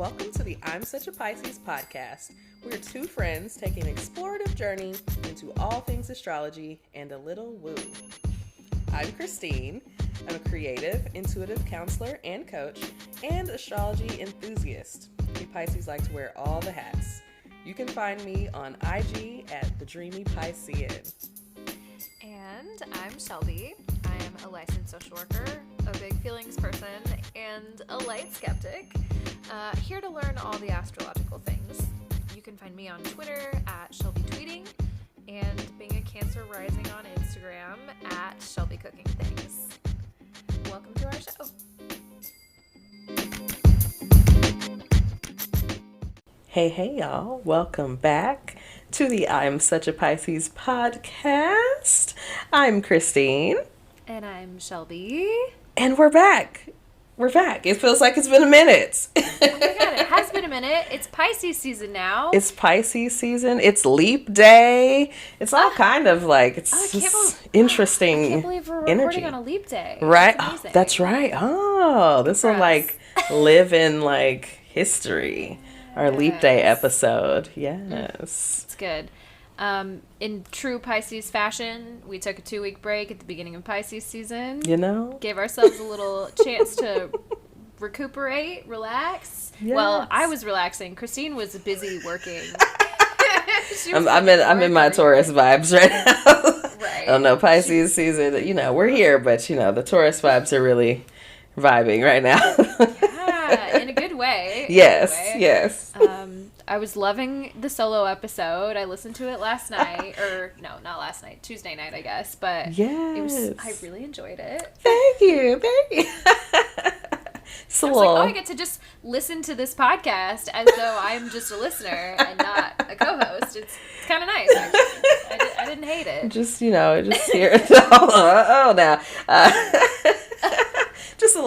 Welcome to the I'm Such a Pisces podcast. We're two friends taking an explorative journey into all things astrology and a little woo. I'm Christine. I'm a creative, intuitive counselor and coach, and astrology enthusiast. We Pisces like to wear all the hats. You can find me on IG at The Dreamy Piscean. And I'm Shelby. I am a licensed social worker, a big feelings person, and a light skeptic. Here to learn all the astrological things. You can find me on Twitter at Shelby Tweeting, and being a Cancer rising on Instagram at Shelby Cooking Things. Welcome to our show. Hey y'all. Welcome back to the I'm Such a Pisces podcast. I'm Christine. And I'm Shelby. And we're back. It feels like it's been a minute. Oh my god, it has been a minute. It's Pisces season now. It's Pisces season. It's leap day. It's all kind of like, it's interesting. I can't believe we're recording on a leap day. Right? That's right. Oh, this will like live in like history. Our leap day episode. Yes. It's good. In true Pisces fashion, we took a 2-week break at the beginning of Pisces season. You know? Gave ourselves a little chance to recuperate, relax. Yes. Well, I was relaxing. Christine was busy working. I'm in my Taurus vibes right now. Right. I don't know, Pisces season, you know, we're here, but you know, the Taurus vibes are really vibing right now. Yeah, in a good way. Yes. I was loving the solo episode. I listened to it last night, or no, not last night, Tuesday night, I guess. But I really enjoyed it. Thank you. So I was like, I get to just listen to this podcast as though I'm just a listener and not a co-host. It's kind of nice, actually. I didn't hate it. Just hear it. Just a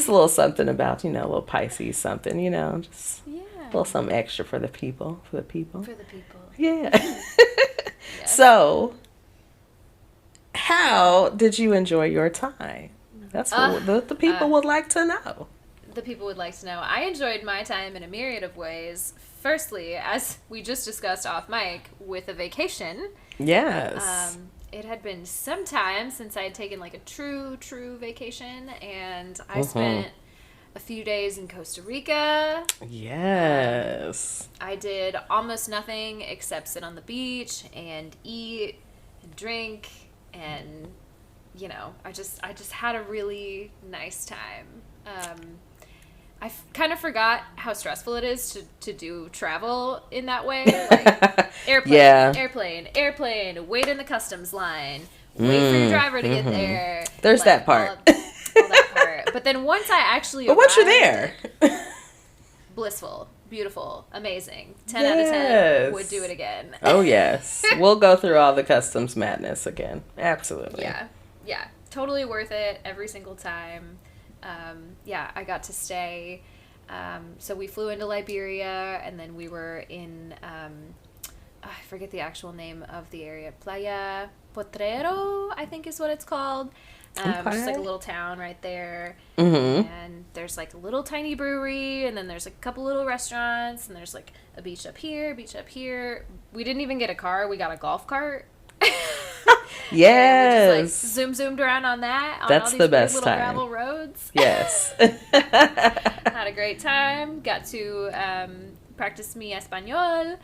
little something about, a little Pisces something, just a little something extra for the people. Yeah. Yes. So, how did you enjoy your time? That's what the people would like to know. The people would like to know. I enjoyed my time in a myriad of ways. Firstly, as we just discussed off mic, with a vacation. Yes. It had been some time since I had taken like a true vacation, and I spent a few days in Costa Rica. Yes. I did almost nothing except sit on the beach and eat and drink, and I just had a really nice time. I kind of forgot how stressful it is to do travel in that way. Like airplane, wait in the customs line, wait for your driver to get there. There's that part. All that part. But then once I actually arrived, once you're there, blissful, beautiful, amazing. 10 out of 10 would do it again. Oh, yes. We'll go through all the customs madness again. Absolutely. Yeah. Totally worth it every single time. I got to stay. So we flew into Liberia, and then we were in, I forget the actual name of the area. Playa Potrero, I think is what it's called. Just like a little town right there. Mm-hmm. And there's like a little tiny brewery, and then there's like a couple little restaurants, and there's like a beach up here. We didn't even get a car. We got a golf cart. Yes. We just zoomed around on that. That's all these the best little time. Gravel roads. Yes. Had a great time. Got to practice mi español.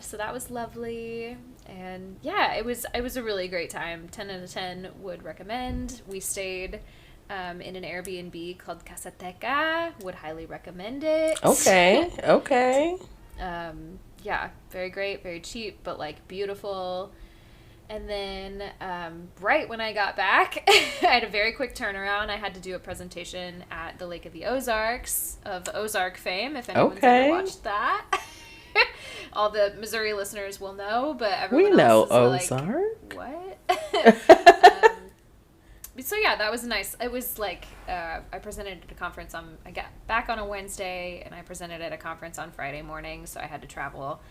So that was lovely. And it was a really great time. 10 out of 10 would recommend. We stayed in an Airbnb called Casateca. Would highly recommend it. Okay. Very great, very cheap, but like beautiful. And then right when I got back, I had a very quick turnaround. I had to do a presentation at the Lake of the Ozarks of Ozark fame, if anyone's ever watched that. All the Missouri listeners will know, but everyone else is Ozark? Like, what? So that was nice. It was like I presented at a conference I got back on a Wednesday, and I presented at a conference on Friday morning, so I had to travel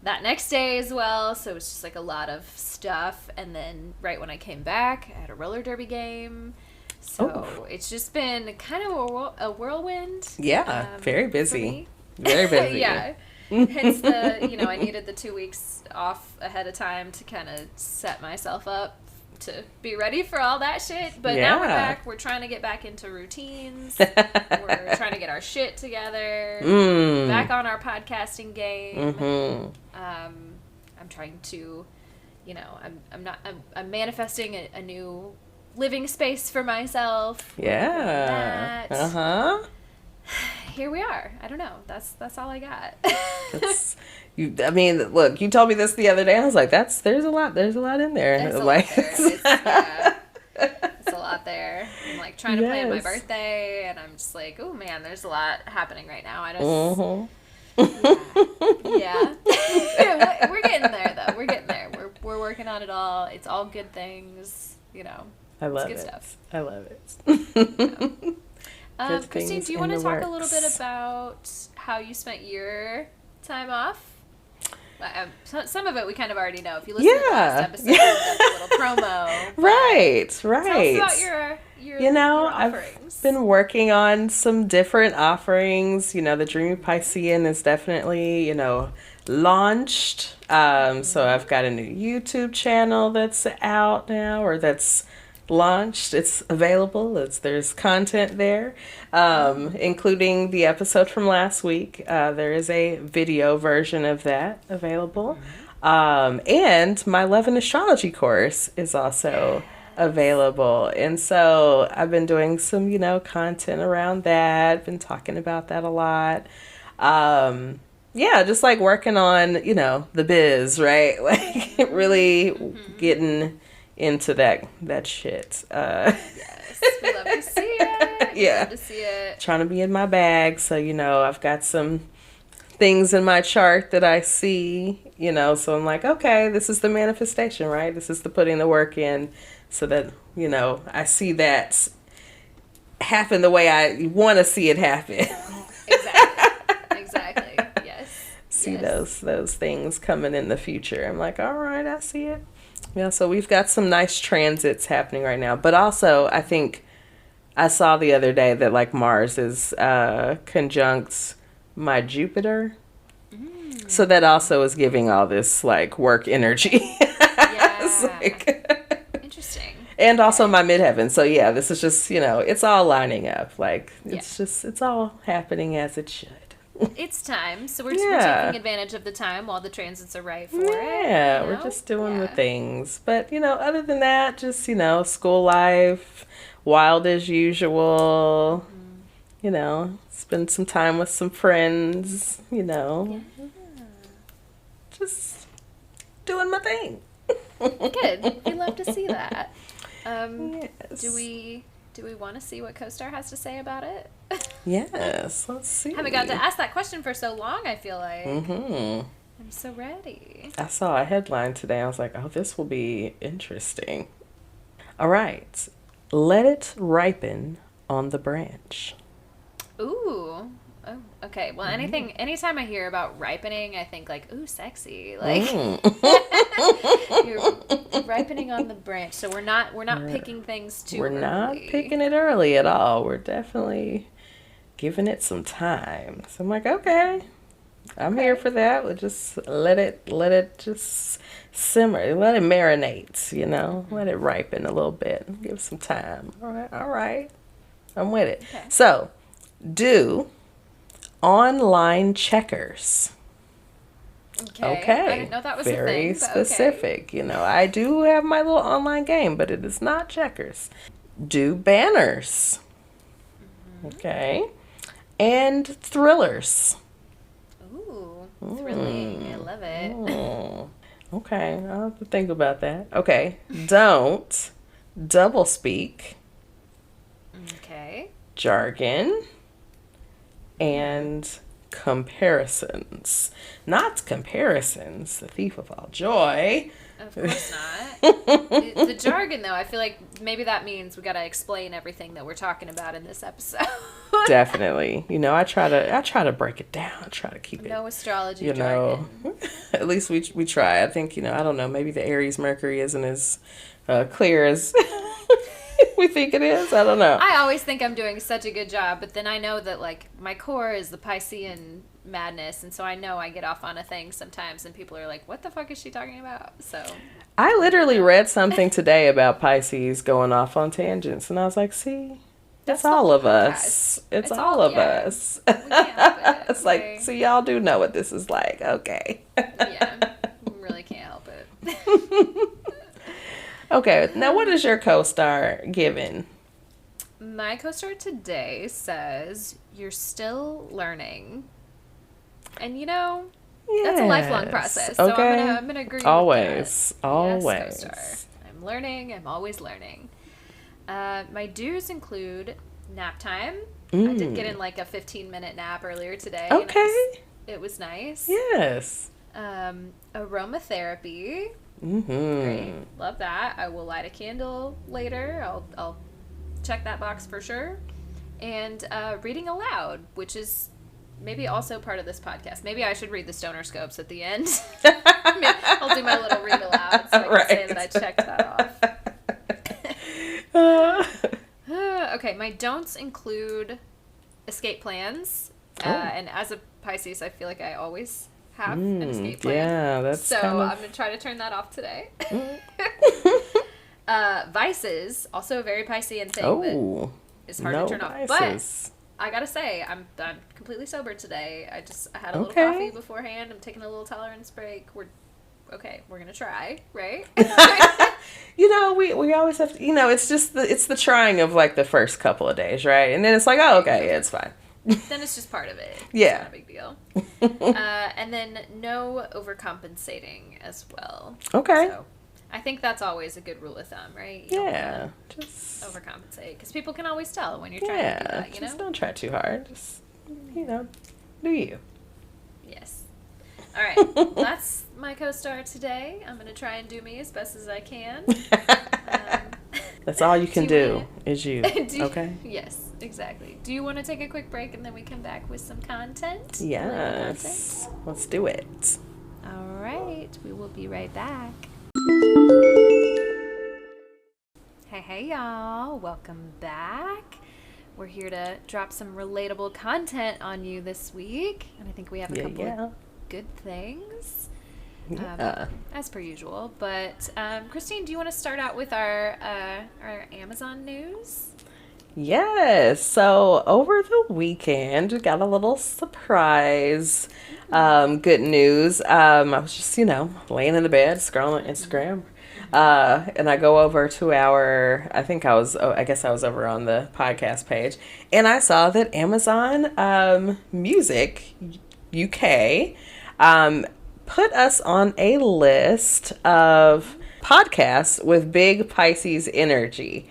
that next day as well. So it was just like a lot of stuff. And then right when I came back, I had a roller derby game. So it's just been kind of a whirlwind. Yeah, very busy. Very busy. Yeah. Hence I needed the 2 weeks off ahead of time to kind of set myself up to be ready for all that shit. But now we're back. We're trying to get back into routines. We're trying to get our shit together. Back on our podcasting game. I'm trying to, I'm manifesting a new living space for myself. Yeah. Here we are. I don't know. That's all I got. Look, you told me this the other day. I was like, there's a lot in there. There's a lot there. It's a lot there. I'm like trying to plan my birthday, and I'm just like, oh man, there's a lot happening right now. I don't. Yeah. We're getting there though. We're getting there. We're working on it all. It's all good things. I love it's it. Good stuff. I love it. Christine, do you want to talk a little bit about how you spent your time off? Some of it we kind of already know. If you listen to the last episode, we got a little promo. Right. Tell us about your offerings. I've been working on some different offerings. The Dreamy Piscean is definitely, launched. So I've got a new YouTube channel that's out now, or that's launched. It's available. There's content there, including the episode from last week. There is a video version of that available. And my Love and Astrology course is also available. And so I've been doing some, content around that. Been talking about that a lot. Just like working on, the biz, right? Like really getting into that shit. Yes, we love to see it. Yeah. Love to see it. Trying to be in my bag. So, I've got some things in my chart that I see, so I'm like, okay, this is the manifestation, right? This is the putting the work in so that, I see that happen the way I want to see it happen. Exactly. Yes. See those things coming in the future. I'm like, all right, I see it. Yeah, so we've got some nice transits happening right now. But also, I think I saw the other day that, like, Mars is conjunct my Jupiter. So that also is giving all this, like, work energy. Yeah. Interesting. And also my midheaven. So, yeah, this is just, it's all lining up. Like, it's all happening as it should. It's time, so we're taking advantage of the time while the transits are right for it. Yeah, we're just doing the things. But, other than that, just, school life, wild as usual, spend some time with some friends, just doing my thing. Good. We love to see that. Yes. Do we want to see what CoStar has to say about it? Yes, let's see. Haven't got to ask that question for so long, I feel like. I'm so ready. I saw a headline today. I was like, oh, this will be interesting. All right. Let it ripen on the branch. Ooh. Oh, okay. Well, anytime I hear about ripening, I think like, ooh, sexy. Like you're ripening on the branch. So we're not picking things too early. We're not picking it early at all. We're definitely giving it some time. So I'm like, okay. I'm here for that. We'll just let it just simmer. Let it marinate, Let it ripen a little bit. Give it some time. All right. I'm with it. Okay. So, do online checkers. Okay. I didn't know that was a thing. Very specific. Okay. I do have my little online game, but it is not checkers. Do banners. Okay. And thrillers. Ooh, thrilling. I love it. Okay, I'll have to think about that. Okay. Don't double speak. Okay. Jargon. And comparisons. Not comparisons, the thief of all joy. Of course not. The jargon, though, I feel like maybe that means we got to explain everything that we're talking about in this episode. Definitely. I try to break it down. I try to keep it. No astrology jargon. At least we try. I think, I don't know, maybe the Aries Mercury isn't as clear as We think it is? I don't know. I always think I'm doing such a good job, but then I know that, like, my core is the Piscean madness, and so I know I get off on a thing sometimes, and people are like, what the fuck is she talking about? So I literally read something today about Pisces going off on tangents, and I was like, see, it's all of us. It's all of us. We can't help it. It's like, so y'all do know what this is like. Okay. Yeah, we really can't help it. Okay, now what is your co-star giving? My co-star today says, you're still learning. And you know, that's a lifelong process. So okay. I'm gonna agree always, with that. Always. Yes, co-star. I'm learning. I'm always learning. My do's include nap time. I did get in like a 15-minute nap earlier today. Okay. And it was nice. Yes. Aromatherapy. Great. Love that. I will light a candle later. I'll check that box for sure. And reading aloud, which is maybe also part of this podcast. Maybe I should read the stoner scopes at the end. I'll do my little read aloud so I can say that I checked that off. Okay, my don'ts include escape plans. And as a Pisces, I feel like I always have an escape plan. Yeah, that's so kind of... I'm going to try to turn that off today. Vices, also a very Piscean thing that is hard to turn off. But I gotta say, I'm completely sober today. I had a little coffee beforehand. I'm taking a little tolerance break. We're gonna try, right? You know, we always have to, you know, it's just it's the trying of like the first couple of days, right? And then it's like, oh, okay, yeah, it's fine. Then it's just part of it. Yeah. It's not a big deal. And then no overcompensating as well. Okay. So I think that's always a good rule of thumb, right? You don't just overcompensate, because people can always tell when you're trying to do that, you know? Just don't try too hard. Just, you know, do you. Yes. All right. That's my co-star today. I'm going to try and do me as best as I can. That's all you can do is you. Okay? Yes, exactly. Do you want to take a quick break and then we come back with some content? Yes. Let's do it. All right. We will be right back. Hey, y'all. Welcome back. We're here to drop some relatable content on you this week. And I think we have a couple of good things. As per usual. But Christine, do you want to start out with our Amazon news? Yes. So over the weekend, we got a little surprise. Good news. I was just, laying in the bed, scrolling Instagram. And I go over to I guess I was over on the podcast page, and I saw that Amazon Music UK put us on a list of podcasts with big Pisces energy.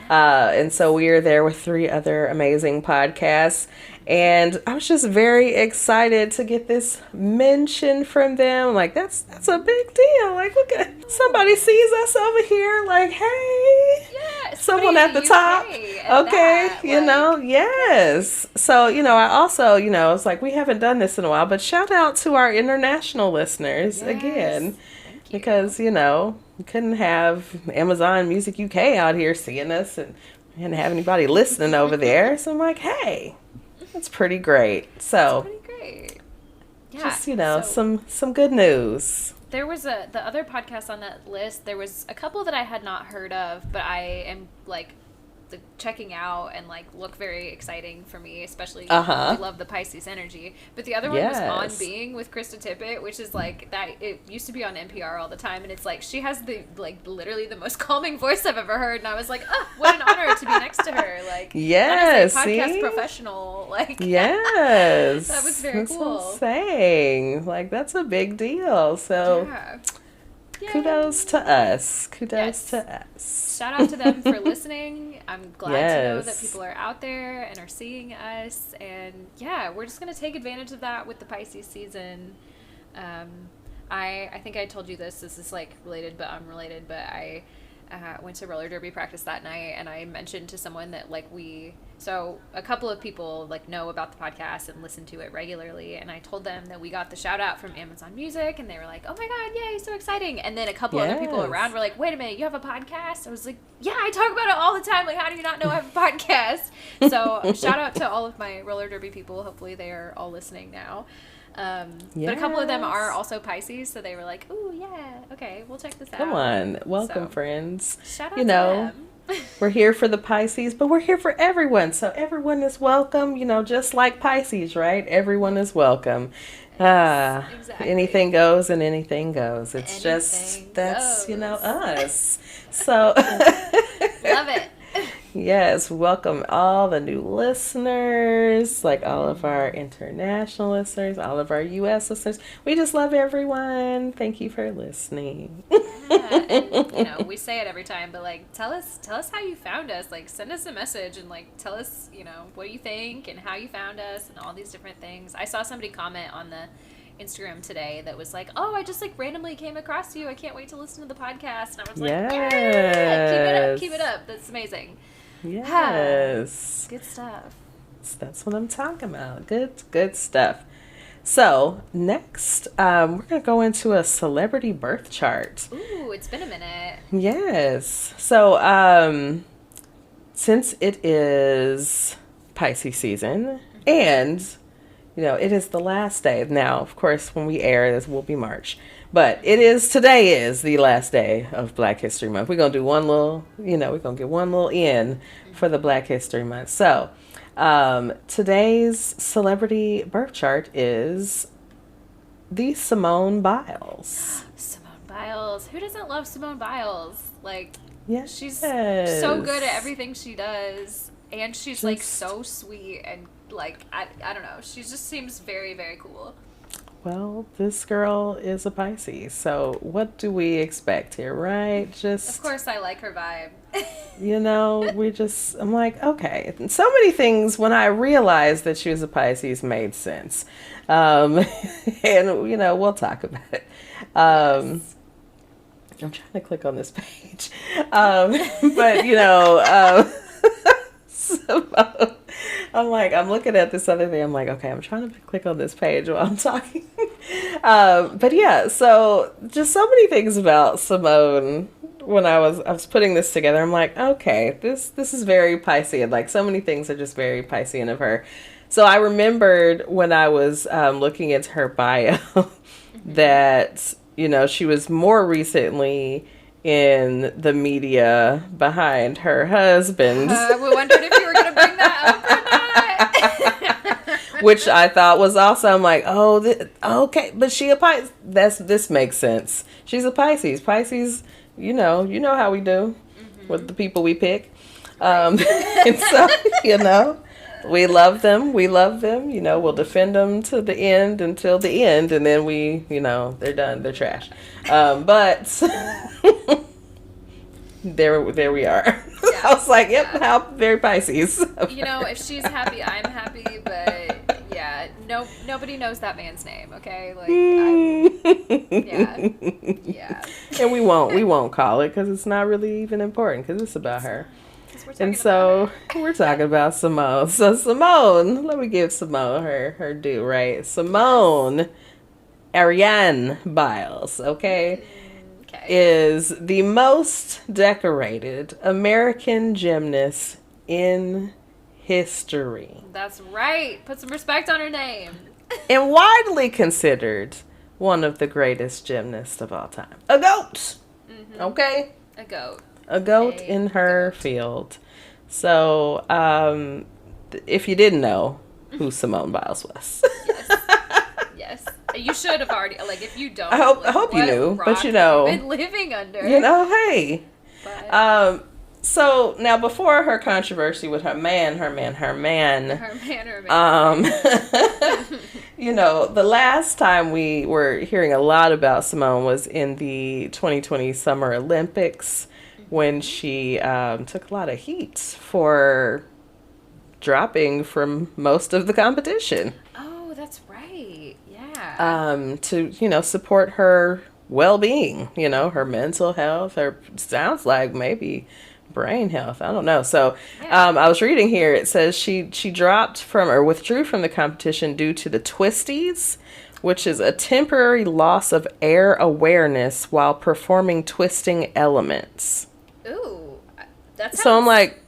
And so we are there with 3 other amazing podcasts. And I was just very excited to get this mention from them. Like, that's a big deal. Like, look at, somebody sees us over here. Like, hey, someone at the top. Okay, yes. So, I also, it's like, we haven't done this in a while, but shout out to our international listeners again. Because, we couldn't have Amazon Music UK out here seeing us, and we didn't have anybody listening over there. So I'm like, hey. That's pretty great. So, that's pretty great. Yeah. Just, some good news. There was the other podcast on that list. There was a couple that I had not heard of, but I am checking out and look very exciting for me, especially I love the Pisces energy. But the other one was On Being with Krista Tippett, which is that it used to be on NPR all the time, and it's she has the literally the most calming voice I've ever heard, and I was like, oh, what an honor to be next to her. Yes, as a podcast professional, yes, that was very cool. What I'm saying, that's a big deal. So. Yeah. Kudos to us. Kudos to us. Shout out to them for listening. I'm glad to know that people are out there and are seeing us. And we're just going to take advantage of that with the Pisces season. I think I told you this. This is related but unrelated. But I went to roller derby practice that night, and I mentioned to someone that like so a couple of people like know about the podcast and listen to it regularly, and I told them that we got the shout out from Amazon Music, and they were like, oh my god, yay, so exciting. And then a couple other people around were like, wait a minute, you have a podcast? I was like, yeah, I talk about it all the time, like how do you not know I have a podcast? So shout out to all of my roller derby people. Hopefully they are all listening now. But a couple of them are also Pisces, so they were like, ooh, yeah, okay, we'll check this out. Come on, welcome, friends. Shout out to them. We're here for the Pisces, but we're here for everyone, so everyone is welcome, just like Pisces, right? Everyone is welcome. Exactly. Anything goes and anything goes. It's that's us. So love it. Yes, welcome all the new listeners, like all of our international listeners, all of our U.S. listeners. We just love everyone. Thank you for listening. And, we say it every time, but like, tell us how you found us. Like, send us a message and like, tell us, what you think and how you found us and all these different things. I saw somebody comment on the Instagram today that was like, oh, I just like randomly came across you. I can't wait to listen to the podcast. And I was like, yeah, keep it up. That's amazing. Yes. Good stuff. That's what I'm talking about. Good stuff. So next, we're going to go into a celebrity birth chart. Ooh, it's been a minute. Yes. So since it is Pisces season and, it is the last day. Now, of course, when we air this will be March. But today is the last day of Black History Month. We're going to do one little, we're going to get one little in for the Black History Month. So today's celebrity birth chart is the Simone Biles. Simone Biles. Who doesn't love Simone Biles? Like, yes. She's so good at everything she does. And she's like so sweet and like, I don't know. She just seems very, very cool. Well, this girl is a Pisces, so what do we expect here, right? Of course I like her vibe. I'm like, okay. And so many things, when I realized that she was a Pisces, made sense. And, we'll talk about it. Yes. I'm trying to click on this page. But, so, I'm looking at this other thing. I'm like, okay, I'm trying to click on this page while I'm talking. But yeah, so just so many things about Simone. When I was putting this together, I'm like, okay, this is very Piscean. Like, so many things are just very Piscean of her. So I remembered when I was looking into her bio that, she was more recently in the media behind her husband. We wondered if you were going to bring that up or not. Which I thought was also, I'm like, okay, but she a Pisces. This makes sense. She's a Pisces. Pisces, you know how we do with the people we pick. And so, we love them. We'll defend them to the end until the end. And then they're done. They're trash. But there we are. Yeah. I was like, yep, how very Pisces. If she's happy, I'm happy. But yeah, nobody knows that man's name. Okay, yeah. And we won't call it because it's not really even important because it's about her. And so we're talking about Simone. So Simone, let me give Simone her due, right? Simone Ariane Biles, okay, is the most decorated American gymnast in history. That's right. Put some respect on her name. And widely considered one of the greatest gymnasts of all time. A goat. Mm-hmm. Okay? A goat. A goat in her field. So, if you didn't know who Simone Biles was. Yes. You should have already, if you don't. I hope you knew, but you've been living under. Hey. But. So, now before her controversy with her man. The last time we were hearing a lot about Simone was in the 2020 Summer Olympics, when she took a lot of heat for dropping from most of the competition. Oh, that's right. Yeah. To, support her well-being, you know, her mental health, her sounds like maybe brain health. I don't know. So I was reading here. It says she dropped from or withdrew from the competition due to the twisties, which is a temporary loss of air awareness while performing twisting elements. Ooh, that sounds... So I'm like,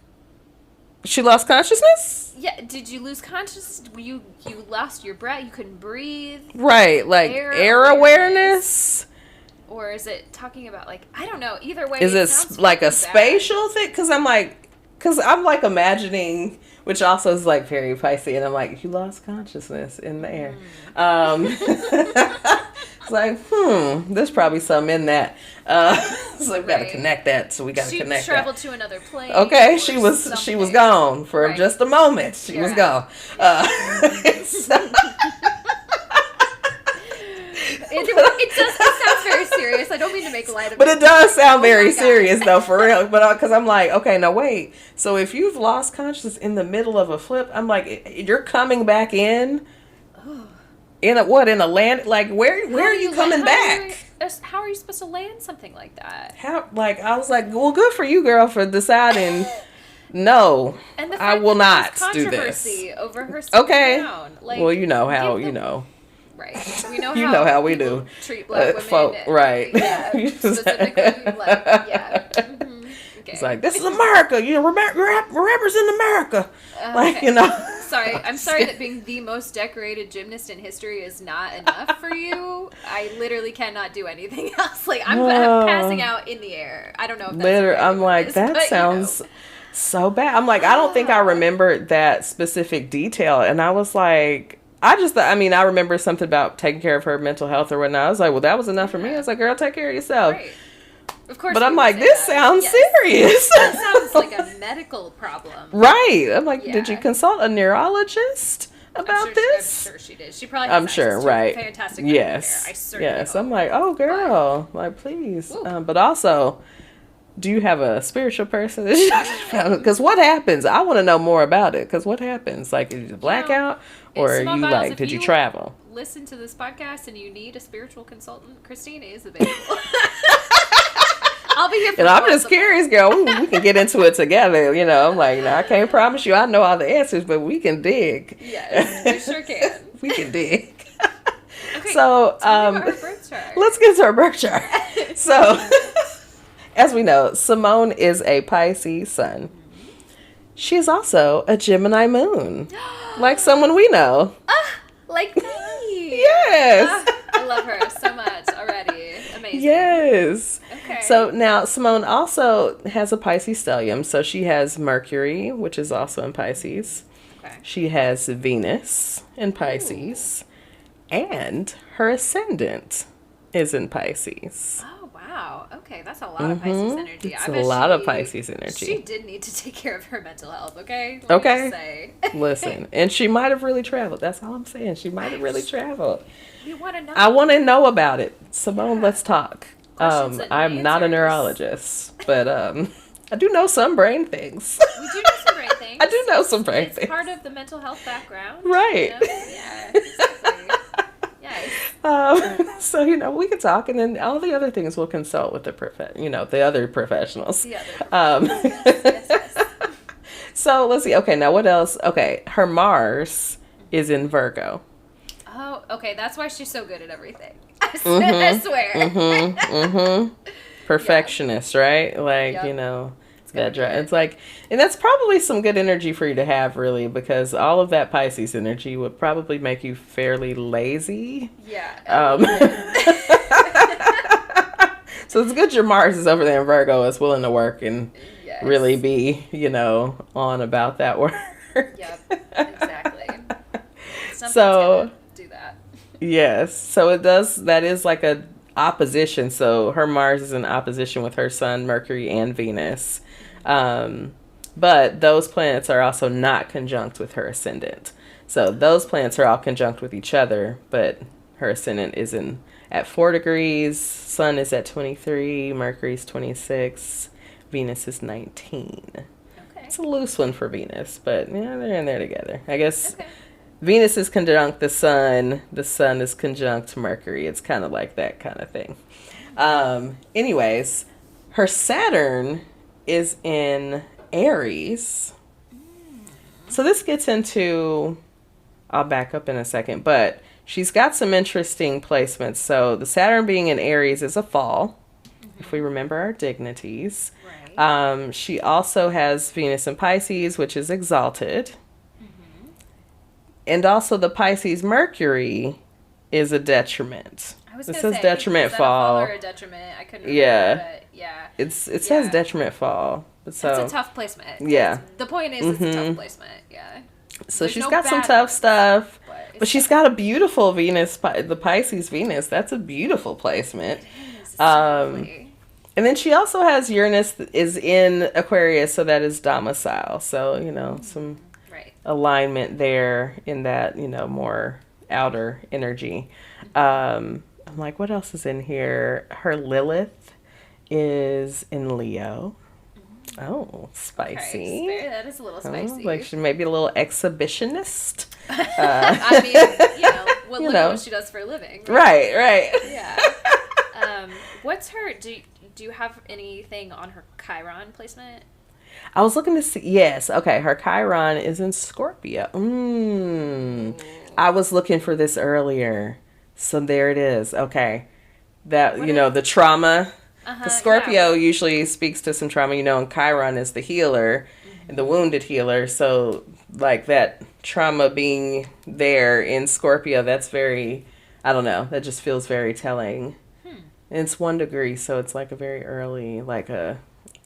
she lost consciousness? Yeah, did you lose consciousness? You lost your breath? You couldn't breathe? Right, like air awareness? Or is it talking about, like, I don't know. Either way, is it like a spatial thing? Because I'm like imagining, which also is like very Piscean, and I'm like, you lost consciousness in the air. It's like, there's probably some in that. So we've got to connect that. So we got to connect. She traveled to another plane. Okay, she was gone for just a moment. She was gone. It sounds very serious. I don't mean to make light of it. But it does sound very serious, though, for real. But because I'm like, okay, now wait. So if you've lost consciousness in the middle of a flip, I'm like, you're coming back in? In a land? Like, where are you coming back? How are you supposed to land something like that? I was like, well, good for you, girl, for deciding, no, I will not do this. Over her down. Like, well, you know how, you know. Right. We know you know how we do. Treat black women. Right. Yeah. Specifically, like, yeah. Mm-hmm. Okay. It's like, this is America. You know, represent America. Like, okay. you know. I'm sorry that being the most decorated gymnast in history is not enough for you. I literally cannot do anything else. Like, I'm passing out in the air. I don't know if that's I'm like, that sounds so bad. I'm like, I don't think I remembered that specific detail. And I was like, I remember something about taking care of her mental health or whatnot. I was like, well, that was enough for me. I was like, girl, take care of yourself. Right. Of course. But I'm like, this sounds serious. That sounds like a medical problem. Right. I'm like, did you consult a neurologist about this? I'm sure she did. She probably has fantastic care. I certainly hope. I'm like, oh, girl, like, please. But also, do you have a spiritual person? Because what happens? I want to know more about it. Because what happens? Like, is it a blackout? Or you like, did you travel? Listen to this podcast and you need a spiritual consultant, Christine is available. I'll be here for and I'm just curious, girl. We can get into it together. You know, I'm like, I can't promise you I know all the answers, but we can dig. Yes, we sure can. We can dig. Okay, so our birth chart. Let's get to our birth chart. So, as we know, Simone is a Pisces sun. She's also a Gemini moon. Like someone we know. Like me. Yes. I love her so much already. Amazing. Yes. Okay. So now Simone also has a Pisces stellium. So she has Mercury, which is also in Pisces. Okay. She has Venus in Pisces. Ooh. And her ascendant is in Pisces. Oh, wow. Okay, that's a lot of Pisces energy. It's a lot of Pisces energy. She did need to take care of her mental health, okay? Listen, and she might have really traveled. That's all I'm saying. She might have really traveled. You want to know? I want to know about it. Simone, let's talk. I'm not a neurologist, but I do know some brain things. We do know some brain things. I do know some brain things. It's part of the mental health background. Right. You know? Yeah, exactly. Yes. So, we can talk, and then all the other things we'll consult with the other professionals. The other professionals. Yes. So, let's see. Okay, now what else? Okay, her Mars is in Virgo. Oh, okay. That's why she's so good at everything. I swear. Perfectionist, right? Like, it's like, and that's probably some good energy for you to have, really, because all of that Pisces energy would probably make you fairly lazy. Yeah. So it's good your Mars is over there in Virgo, is willing to work and really be, on about that work. Yep, exactly. Something's gonna do that. Yes. So that is like a opposition. So her Mars is in opposition with her Sun, Mercury, and Venus. But those planets are also not conjunct with her ascendant. So those planets are all conjunct with each other, but her ascendant is at 4 degrees, Sun is at 23, Mercury's 26, Venus is 19. Okay. It's a loose one for Venus, but they're in there together. I guess Venus is conjunct the Sun is conjunct Mercury. It's kind of like that kind of thing. Anyways, her Saturn is in Aries. So this gets into, I'll back up in a second, but she's got some interesting placements. So the Saturn being in Aries is a fall, if we remember our dignities. Right. She also has Venus in Pisces, which is exalted. And also the Pisces Mercury is a detriment. I was It gonna says say, detriment is that fall. a fall or a detriment? I couldn't remember, Yeah. but yeah. It says detriment fall. So It's a tough placement. Yeah. The point is, it's a tough placement. Yeah. So There's she's no got some bad tough ones, stuff. But But she's got a beautiful Venus, the Pisces Venus. That's a beautiful placement. It's lovely. And then she also has Uranus is in Aquarius, so that is domicile. So, some Right. alignment there in that, more outer energy. I'm like, what else is in here? Her Lilith is in Leo. Oh, spicy. Okay, that is a little spicy. Like she may be a little exhibitionist. I mean, look at what she does for a living. Right. Yeah. What's her? Do you have anything on her Chiron placement? I was looking to see. Yes. Okay. Her Chiron is in Scorpio. I was looking for this earlier. So there it is. Okay. That, the trauma. Because Scorpio usually speaks to some trauma, and Chiron is the healer and the wounded healer. So, like, that trauma being there in Scorpio, that's very, I don't know, that just feels very telling. And it's 1 degree, so it's like a very early, like an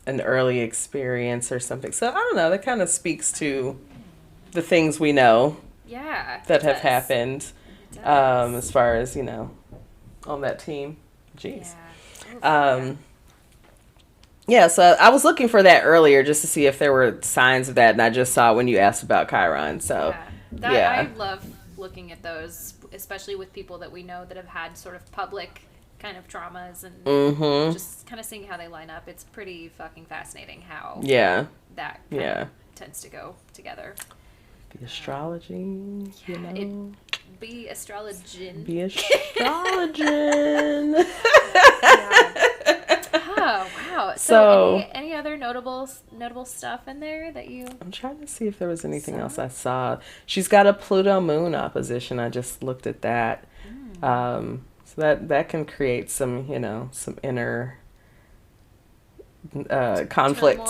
early experience or something. So, I don't know, that kind of speaks to the things we know that have happened as far as, on that team. Jeez. Yeah. So I was looking for that earlier just to see if there were signs of that, and I just saw when you asked about Chiron. So, I love looking at those, especially with people that we know that have had sort of public kind of traumas and just kind of seeing how they line up. It's pretty fucking fascinating how that kind of tends to go together. The astrology, Be astrologian. Be astrologian. Oh, wow. So any other notable stuff in there that you... I'm trying to see if there was anything else I saw. She's got a Pluto moon opposition. I just looked at that. So that can create some, some inner conflict.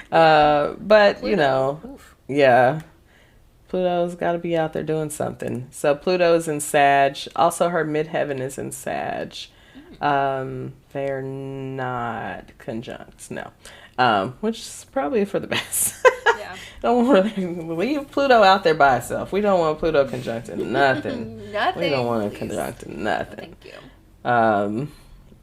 But, Pluto. Pluto's got to be out there doing something. So Pluto's in Sag. Also, her midheaven is in Sag. They're not conjunct, no. Which is probably for the best. Yeah. Don't want to leave Pluto out there by itself. We don't want Pluto conjunct nothing. Nothing. We don't want to conjunct nothing. Thank you.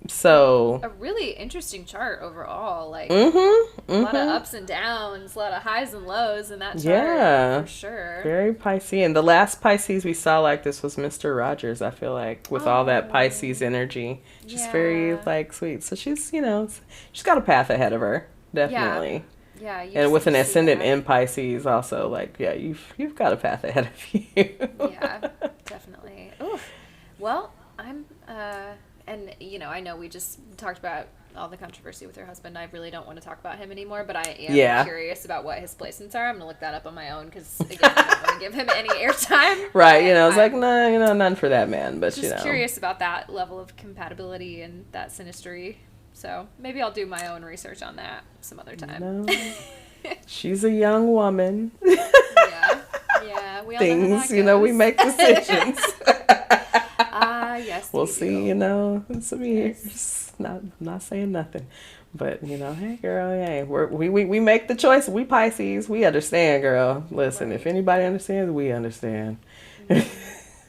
So a really interesting chart overall. Like a lot of ups and downs, a lot of highs and lows in that chart. For sure. Very Piscean. The last Pisces we saw like this was Mr. Rogers, I feel like, with all that Pisces energy. Just very like sweet. So she's, she's got a path ahead of her. Definitely. Yeah. And with an ascendant in Pisces also, like, you've got a path ahead of you. Yeah, definitely. Oof. Well, I'm and I know we just talked about all the controversy with her husband. I really don't want to talk about him anymore, but I am curious about what his placements are. I'm going to look that up on my own because, again, I don't want to give him any airtime. Right, it's like, no, none for that man, but, just curious about that level of compatibility and that synastry. So maybe I'll do my own research on that some other time. She's a young woman. Yeah. We all things, know we make decisions. Yes. We'll see, in some years. Not saying nothing. But, hey, girl, we make the choice. We Pisces. We understand, girl. Listen, if anybody understands, we understand.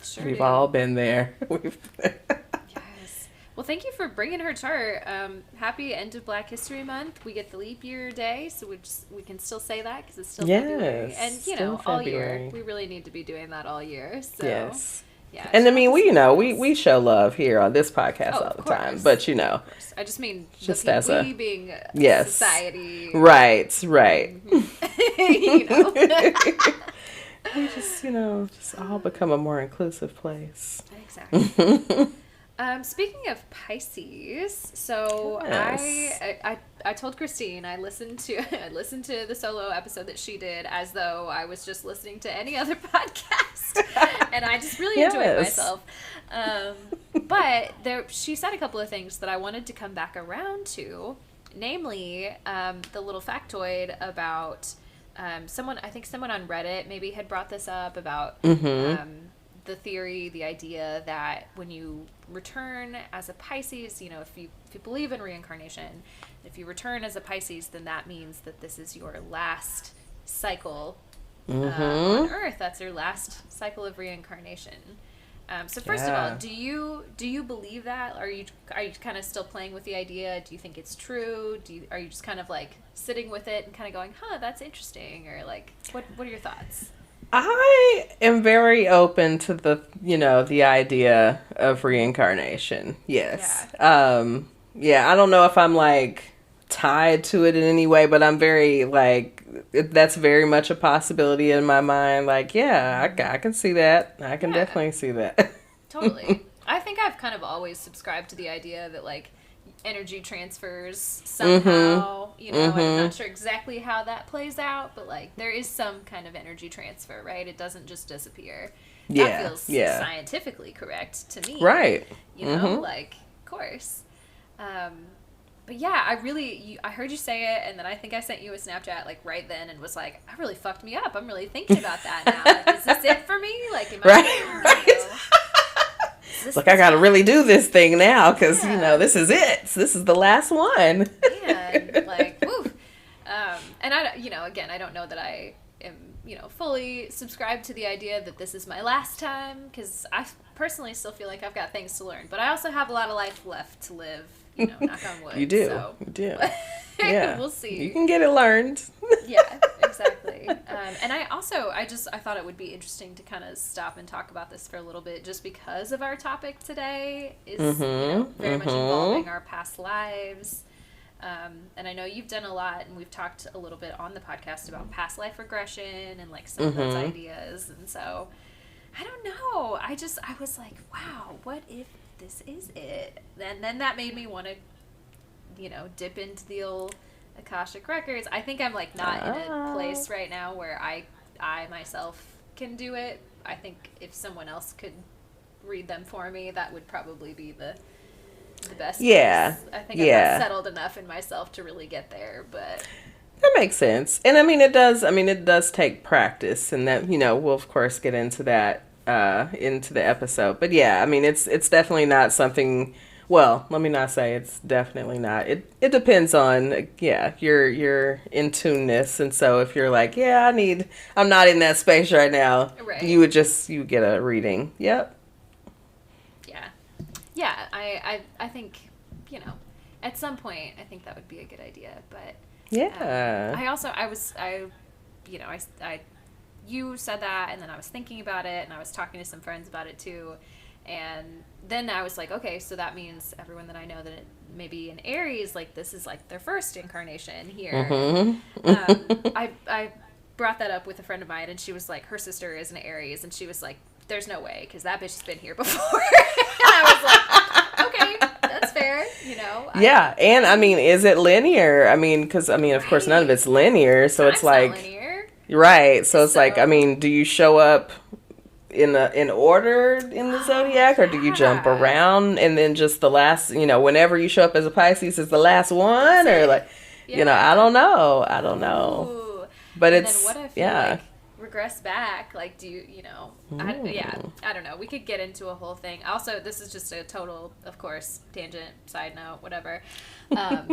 Sure We've all been there. Yes. Well, thank you for bringing her chart. Happy end of Black History Month. We get the leap year day, so we can still say that because it's still February. And, all year. We really need to be doing that all year. So. Yes. Yeah, and I mean, we show love here on this podcast all the time, but I just mean just as we being society, right. Mm-hmm. We just all become a more inclusive place. Exactly. Speaking of Pisces, so Yes. I told Christine I listened to the solo episode that she did as though I was just listening to any other podcast, and I just really enjoyed Yes. myself. But she said a couple of things that I wanted to come back around to, namely the little factoid about someone on Reddit maybe had brought this up about. The theory, the idea that when you return as a Pisces, if you believe in reincarnation, if you return as a Pisces, then that means that this is your last cycle on Earth. That's your last cycle of reincarnation. So first of all, do you believe that? Are you kind of still playing with the idea? Do you think it's true? Are you just kind of like sitting with it and kind of going, that's interesting, or like what are your thoughts? I am very open to the idea of reincarnation. Yes. Yeah. I don't know if I'm like tied to it in any way, but I'm very like, that's very much a possibility in my mind. Like, yeah, I can see that. I can definitely see that. Totally. I think I've kind of always subscribed to the idea that like energy transfers somehow, I'm not sure exactly how that plays out, but like there is some kind of energy transfer, right? It doesn't just disappear. That feels scientifically correct to me. Right. Like, of course. But yeah, I heard you say it, and then I think I sent you a Snapchat like right then and was like, that really fucked me up. I'm really thinking about that now. Like, is this it for me? Like, am I right. Like, I gotta really do this thing now because, this is it. This is the last one. Man, like, woo. And again, I don't know that I am, fully subscribed to the idea that this is my last time, because I personally still feel like I've got things to learn. But I also have a lot of life left to live, knock on wood. You do. So. You do. Yeah. We'll see. You can get it learned. Yeah, exactly. And I thought it would be interesting to kind of stop and talk about this for a little bit, just because of our topic today is very much involving our past lives. And I know you've done a lot, and we've talked a little bit on the podcast about past life regression and like some of those ideas. And so I don't know. I was like, wow, what if this is it? And then that made me want to, dip into the old Akashic Records. I think I'm like not in a place right now where I myself can do it. I think if someone else could read them for me, that would probably be the best. Yeah. Place. I think I'm not settled enough in myself to really get there, but that makes sense. And it does take practice, and that, we'll of course get into that into the episode. But yeah, it's definitely not something. Well, let me not say it's definitely not. It depends on, your in tuneness. And so if you're like, I'm not in that space right now, right. You get a reading. Yep. Yeah. I think, at some point, I think that would be a good idea. But yeah. You said that, and then I was thinking about it, and I was talking to some friends about it too. And then I was like, okay, so that means everyone that I know that maybe in Aries, like this is like their first incarnation here. I brought that up with a friend of mine, and she was like, her sister is an Aries, and she was like, there's no way, because that bitch has been here before. And I was like, okay, that's fair, Yeah, and is it linear? Because of course none of it's linear, so it's like, not linear. Right, so it's like, do you show up in order in the zodiac, or do you jump around, and then just the last, whenever you show up as a Pisces is the last one, or like, I don't know. Ooh. But and it's, then what if you like regress back? Like, do you, I don't know. We could get into a whole thing. Also, this is just a total, of course, tangent, side note, whatever. I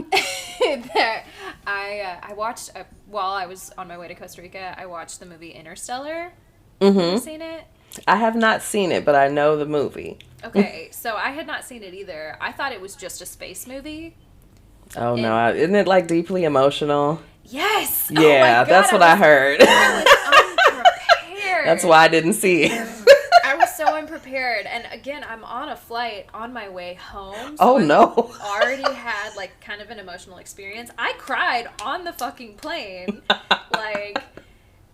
watched, while I was on my way to Costa Rica, I watched the movie Interstellar. Have you seen it? I have not seen it, but I know the movie. Okay, so I had not seen it either. I thought it was just a space movie. Oh, no. Isn't it, like, deeply emotional? Yes! Yeah, oh my God, that's what I heard. I was unprepared. That's why I didn't see it. I was so unprepared. And, again, I'm on a flight on my way home. So no. I already had, like, kind of an emotional experience. I cried on the fucking plane. Like...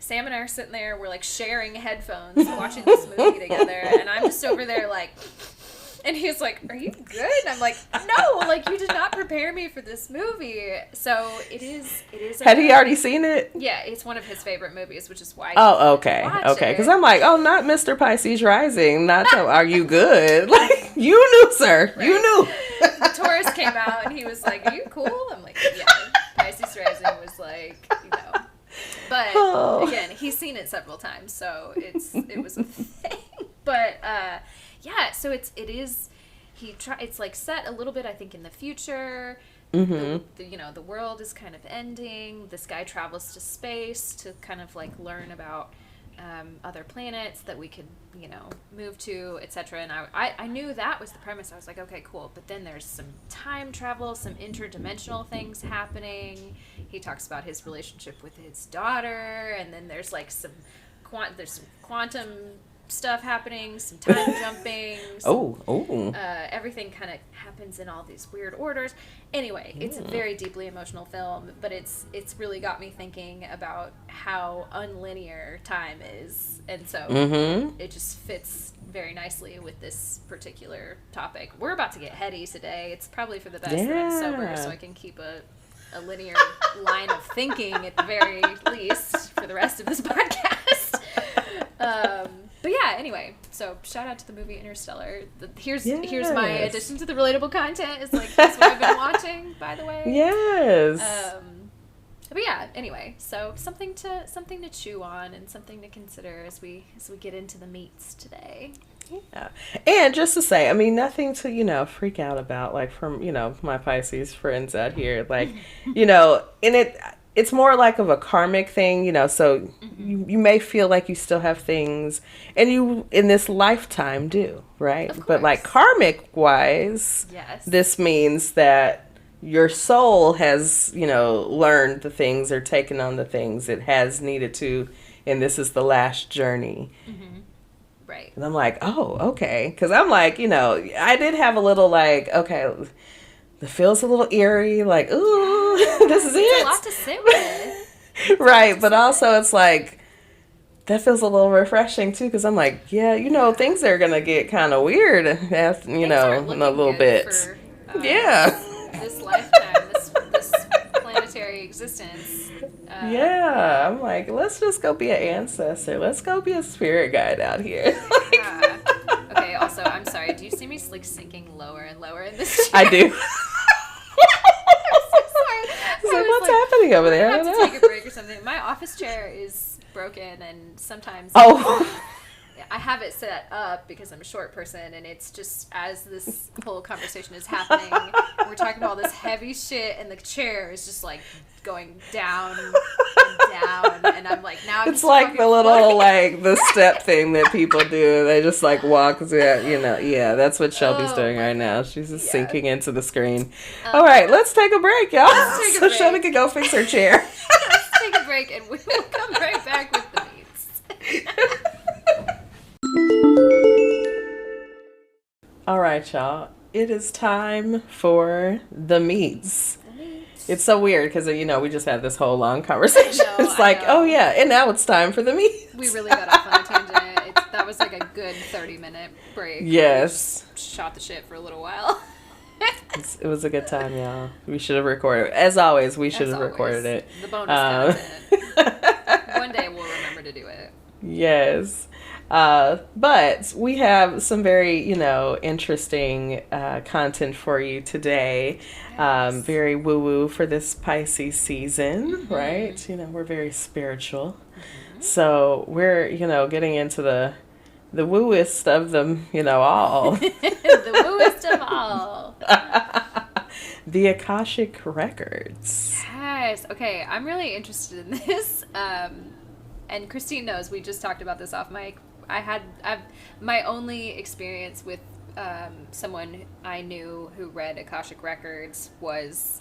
Sam and I are sitting there, we're like sharing headphones, watching this movie together, and I'm just over there like, And he was like, are you good? And I'm like, no, like, you did not prepare me for this movie. So it is. Had he already seen it? Yeah, it's one of his favorite movies, which is why. Oh, okay. Okay. Because I'm like, oh, not Mr. Pisces Rising. Not so, are you good? Like, you knew, sir. Right. You knew. The Taurus came out and he was like, are you cool? I'm like, yeah. Pisces Rising was like, you know. But again, he's seen it several times, so it was a thing. But yeah, so it's like set a little bit, I think, in the future. Mm-hmm. The world is kind of ending. This guy travels to space to kind of like learn about other planets that we could, move to, etc. And I knew that was the premise. I was like, okay, cool. But then there's some time travel, some interdimensional things happening. He talks about his relationship with his daughter, and then there's like some quantum stuff happening, some time jumping. Everything kind of happens in all these weird orders. Anyway, it's a very deeply emotional film, but it's really got me thinking about how unlinear time is, and so it just fits very nicely with this particular topic. We're about to get heady today. It's probably for the best that I'm sober, so I can keep a linear line of thinking at the very least for the rest of this podcast. But yeah, anyway, so shout out to the movie Interstellar. Here's my addition to the relatable content. Is like, that's what I've been watching, by the way. Yes. But yeah, anyway, so something to chew on and something to consider as we get into the meats today. Yeah. And just to say, I mean, nothing to, freak out about, like, from, my Pisces friends out here, like, and it's more like of a karmic thing, so you may feel like you still have things, and you, in this lifetime, do, right? But, like, karmic-wise, this means that your soul has, learned the things or taken on the things it has needed to, and this is the last journey. Mm-hmm. Right. And I'm like, oh, okay. Because I'm like, I did have a little, like, okay, it feels a little eerie, like, ooh, this is it. It's a lot to sit with. Right, but also it's like, that feels a little refreshing, too, because I'm like, yeah, things are going to get kind of weird, after, in a little bit. For, this lifetime, this planetary existence. I'm like, let's just go be an ancestor. Let's go be a spirit guide out here. Okay, also, I'm sorry. Do you see me like sinking lower and lower in this chair? I do. I'm so sorry. It's like, what's happening over there? I have to take a break or something. My office chair is broken, and sometimes I have it set up because I'm a short person, and it's just as this whole conversation is happening, we're talking about all this heavy shit, and the chair is just like going down and down, and I'm like, now I'm it's like the little like the step thing that people do. They just like walk through it, that's what Shelby's doing right now. She's just sinking into the screen. All right, let's take a break, y'all. So Shelby can go fix her chair. Let's take a break, and we will come right back with the meats. All right, y'all. It is time for the meats. It's so weird because, we just had this whole long conversation. It's like, oh, yeah, and now it's time for the meats. We really got off on a tangent. That was like a good 30-minute break. Yes. We shot the shit for a little while. It was a good time, y'all. We should have recorded. As always, we should have recorded it. The bonus content. One day we'll remember to do it. Yes. But we have some very, interesting content for you today. Yes. Very woo-woo for this Pisces season, right? We're very spiritual. Mm-hmm. So we're, getting into the wooest of them, all. The wooest of all. The Akashic Records. Yes. Okay, I'm really interested in this. And Christine knows, we just talked about this off mic. I've my only experience with someone I knew who read Akashic Records was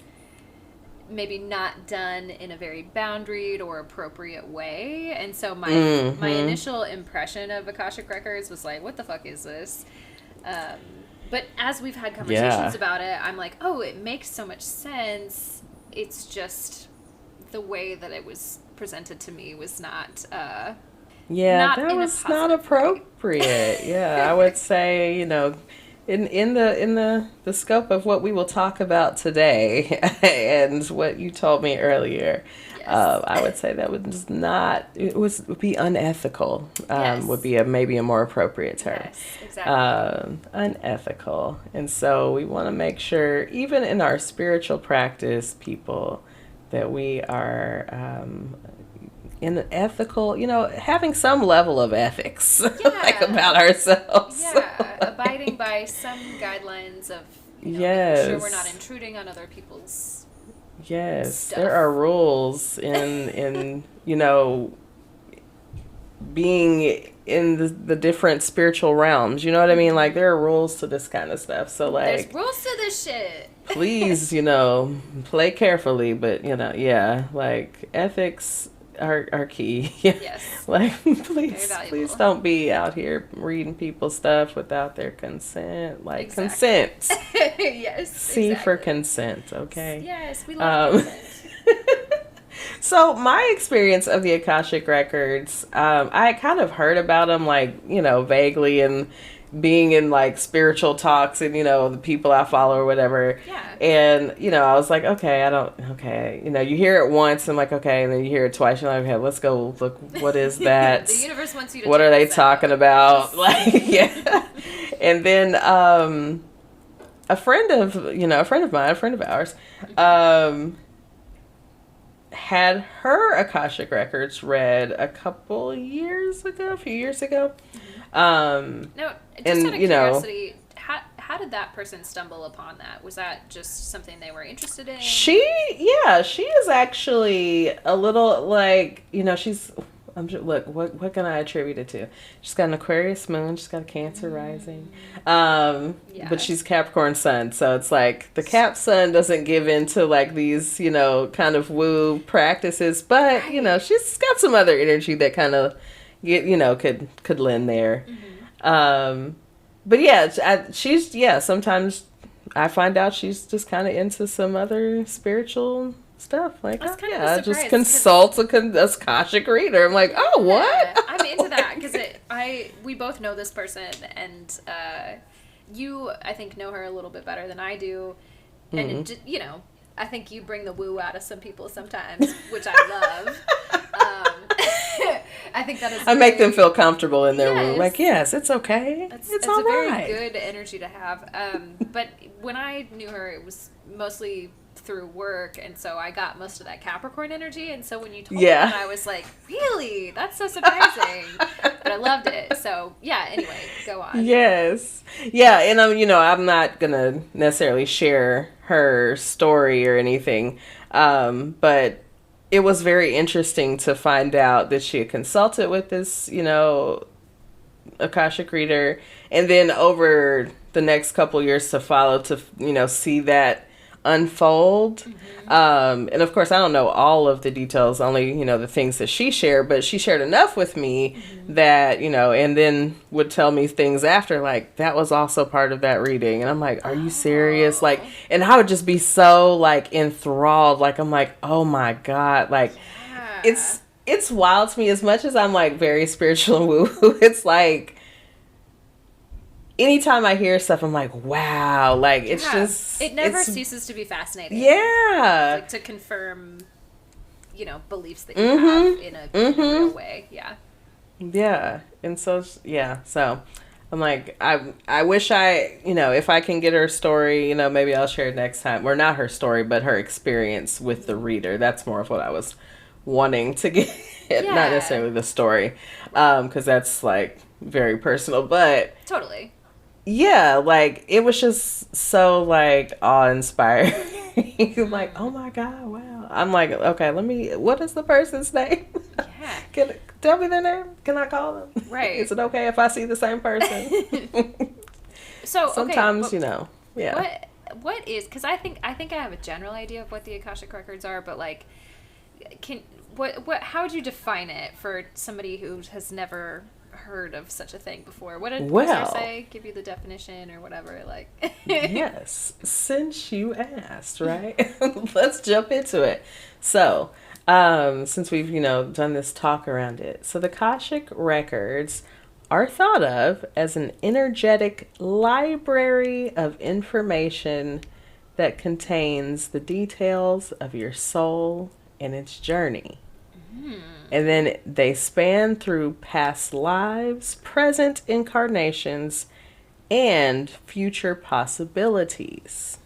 maybe not done in a very boundaried or appropriate way, and so my initial impression of Akashic Records was like, what the fuck is this? But as we've had conversations about it, I'm like, oh, it makes so much sense. It's just the way that it was presented to me was not that was not appropriate. I would say, in the scope of what we will talk about today and what you told me earlier, I would say that would be unethical. Would be maybe a more appropriate term. Yes, exactly. Unethical, and so we want to make sure, even in our spiritual practice, people, that we are in an ethical, having some level of ethics, like about ourselves. Yeah, abiding by some guidelines of, yes, making sure we're not intruding on other people's stuff. There are rules in being in the different spiritual realms. You know what I mean? Like, there are rules to this kind of stuff. So, like, there's rules to this shit. Please, play carefully, but like, ethics are key. Yes. Like, please don't be out here reading people's stuff without their consent. Like, consent. Yes. C for consent, okay? Yes, we love consent. So my experience of the Akashic Records, I had kind of heard about them, like, vaguely, and being in, like, spiritual talks and, the people I follow or whatever. Yeah. And, I was like, okay. You hear it once and, like, okay, and then you hear it twice. You're like, okay, let's go look. What is that? The universe wants you to What are they this talking out. about? Like, yeah. And then a friend of mine, a friend of ours, had her Akashic Records read a few years ago. No, just out of curiosity, how did that person stumble upon that? Was that just something they were interested in? She is actually a little, like, look, what can I attribute it to? She's got an Aquarius moon, she's got a Cancer rising. But she's Capricorn sun, so it's like the Cap sun doesn't give into, like, these, kind of woo practices, but she's got some other energy that kind of could lend there. But yeah, sometimes I find out she's just kind of into some other spiritual stuff. Like, just consult a Akashic reader. I'm like, oh, what? I'm into that because we both know this person, and you, I think, know her a little bit better than I do, and I think you bring the woo out of some people sometimes, which I love. I think that is. I make them feel comfortable in their woo. Like, yes, it's okay. It's all right. It's a very good energy to have. But when I knew her, it was mostly through work, and so I got most of that Capricorn energy. And so when you told me that, I was like, really? That's so surprising. But I loved it. So yeah. Anyway, go on. Yes. Yeah, and I'm not gonna necessarily share her story or anything, but it was very interesting to find out that she had consulted with this, Akashic reader, and then over the next couple years to follow to, see that unfold. And of course, I don't know all of the details, only, the things that she shared, but she shared enough with me that, and then would tell me things after, like, that was also part of that reading. And I'm like, are you serious? Like, and I would just be so, like, enthralled. Like, I'm like, oh my God. Like, it's wild to me. As much as I'm, like, very spiritual and woo, it's like, anytime I hear stuff, I'm like, wow. Like, it's just... It never ceases to be fascinating. Yeah. Like, to confirm, beliefs that you have in a real way. Yeah. Yeah. And so, So, I'm like, I wish if I can get her story, maybe I'll share it next time. Or not her story, but her experience with the reader. That's more of what I was wanting to get. Not necessarily the story. Because that's, like, very personal. But... Totally. Yeah, like, it was just so, like, awe-inspiring. Like, oh my God, wow. I'm like, okay, what is the person's name? Yeah. Tell me their name. Can I call them? Right. Is it okay if I see the same person? So, sometimes, yeah. What is, because I think I have a general idea of what the Akashic Records are, but, like, how would you define it for somebody who has never heard of such a thing before? What did I say? Give you the definition or whatever, like. Yes, since you asked, right? Let's jump into it. So, since we've, done this talk around it. So the Akashic Records are thought of as an energetic library of information that contains the details of your soul and its journey. And then they span through past lives, present incarnations, and future possibilities.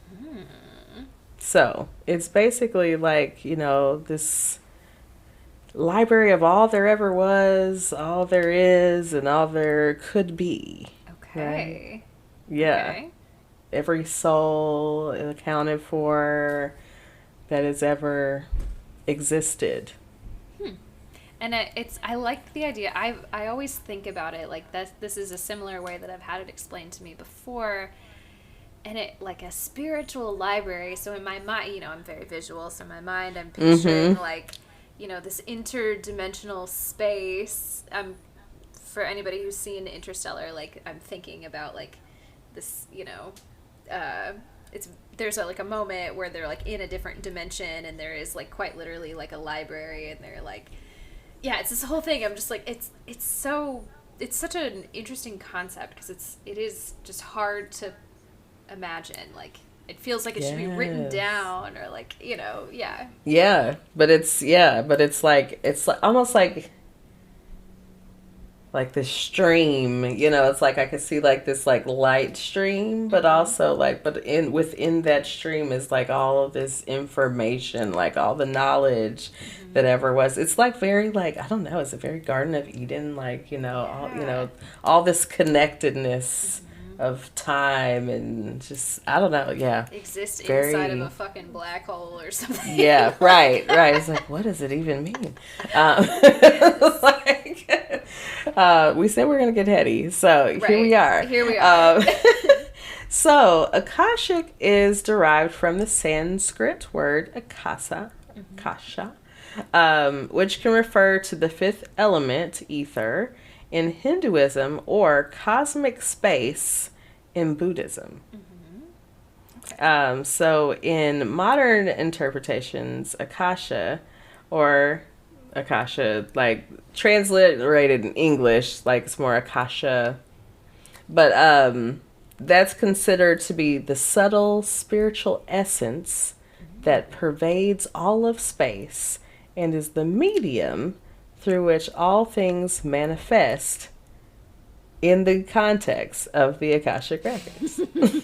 So it's basically like, this library of all there ever was, all there is, and all there could be. Okay. Right? Yeah. Okay. Every soul accounted for that has ever existed. And I like the idea. I always think about it like this is a similar way that I've had it explained to me before. And it like a spiritual library. So in my mind, I'm very visual. So in my mind, I'm picturing like, this interdimensional space. For anybody who's seen Interstellar, like I'm thinking about like this, there's like a moment where they're like in a different dimension, and there is like quite literally like a library, and they're like, yeah, it's this whole thing. I'm just like, it's such an interesting concept because it is just hard to imagine. Like it feels like it should be written down or like, yeah, but it's like almost like this stream, it's like I could see like this like light stream, but also like within that stream is like all of this information, like all the knowledge that ever was. It's like very like, I don't know, it's a very Garden of Eden, like, all this connectedness of time and just, I don't know, exist inside of a fucking black hole or something. Yeah, right. It's like, what does it even mean? We said we're gonna get heady, so here we are. So Akashic is derived from the Sanskrit word akasa, which can refer to the fifth element, ether, in Hinduism, or cosmic space in Buddhism. So in modern interpretations, Akasha, like transliterated in English, like it's more Akasha, but that's considered to be the subtle spiritual essence that pervades all of space and is the medium through which all things manifest in the context of the Akashic Records. This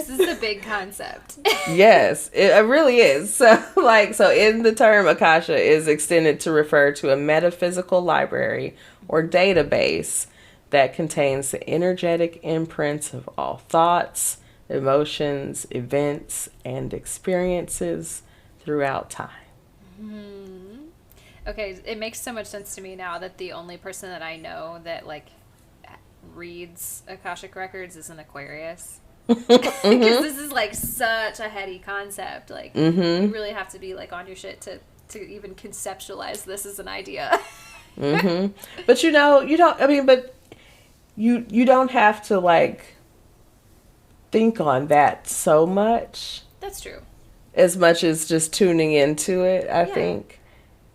is a big concept. Yes, it really is. So in the term Akasha is extended to refer to a metaphysical library or database that contains the energetic imprints of all thoughts, emotions, events, and experiences throughout time. Okay, it makes so much sense to me now that the only person that I know that like reads Akashic Records is an Aquarius. Because this is like such a heady concept. Like you really have to be like on your shit to even conceptualize this as an idea. But you don't. I mean, but you don't have to like think on that so much. That's true. As much as just tuning into it, I think.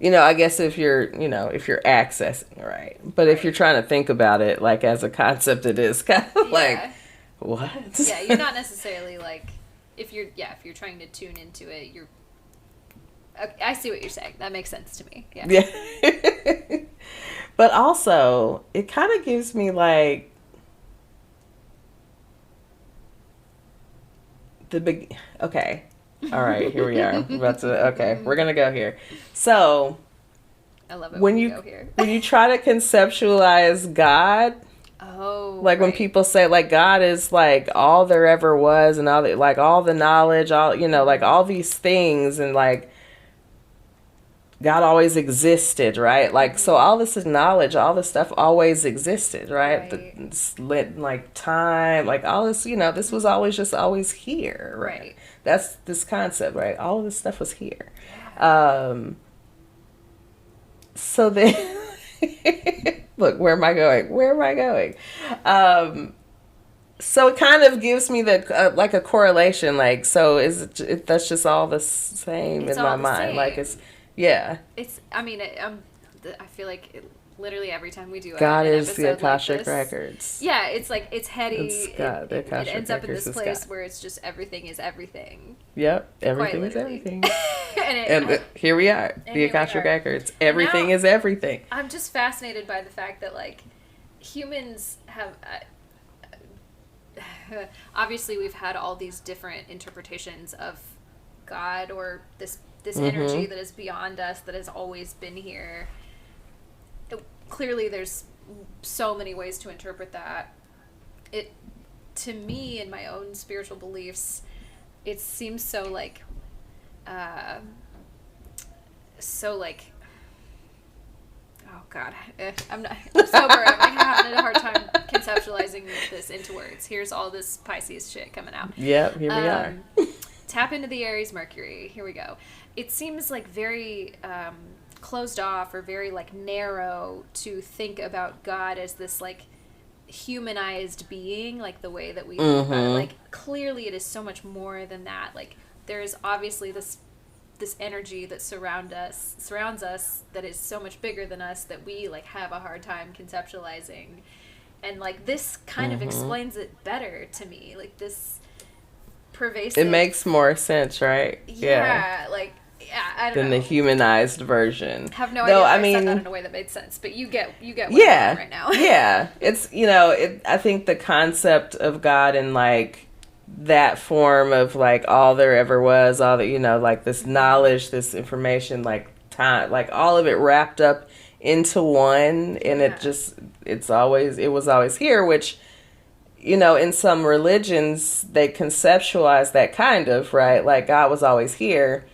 I guess if you're accessing, right? But if you're trying to think about it, like, as a concept, it is kind of like, what? Yeah, you're not necessarily, like, if you're trying to tune into it, I see what you're saying. That makes sense to me. Yeah. But also, it kind of gives me, like, okay. All right, here we are. We're going to go here. So, I love it when you go here. When you try to conceptualize God, when people say, like, God is, like, all there ever was and all the, like, all the knowledge, all, like, all these things, and, like, God always existed, right? Like, so all this is knowledge, all this stuff always existed, right? Like, time, like, all this, this was always here, right? That's this concept, right? All of this stuff was here. So then, look, where am I going? So it kind of gives me like a correlation, like, so that's just all the same in my mind. Like, it's, yeah. It's, I mean, I feel like literally every time we do God an is the episode like Akashic this. Records. Yeah, it's like, it's heady. It's God. The It Akashic ends up in Records this is place God. where it's just everything is everything. Yep. Everything Quite is literally. everything. And Here we are. and The here we Akashic are. Records. Everything now- is everything. I'm just fascinated by the fact that, like, humans have... obviously, we've had all these different interpretations of God, or this energy that is beyond us, that has always been here. Clearly, there's so many ways to interpret that. It, to me, in my own spiritual beliefs, it seems so like oh God, I'm sober. I'm having a hard time conceptualizing this into words. Here's all this Pisces shit coming out. Yep, here we are. Tap into the Aries Mercury. Here we go. It seems like very closed off, or very like narrow, to think about God as this like humanized being, like the way that we think about it. Like, clearly it is so much more than that. Like, there's obviously this energy that surrounds us that is so much bigger than us, that we like have a hard time conceptualizing. And like, this kind of explains it better to me. Like, this pervasive, It makes more sense, right? yeah. Like, yeah, I don't Than know. the humanized version. I have no Though, idea if I I said that mean, in a way that made sense, but you get what yeah, I'm doing right now. yeah. It's, I think the concept of God in like that form of like all there ever was, all that, like this knowledge, this information, like time, like all of it wrapped up into one, and it was always here, which, in some religions they conceptualize that kind of, right? Like God was always here.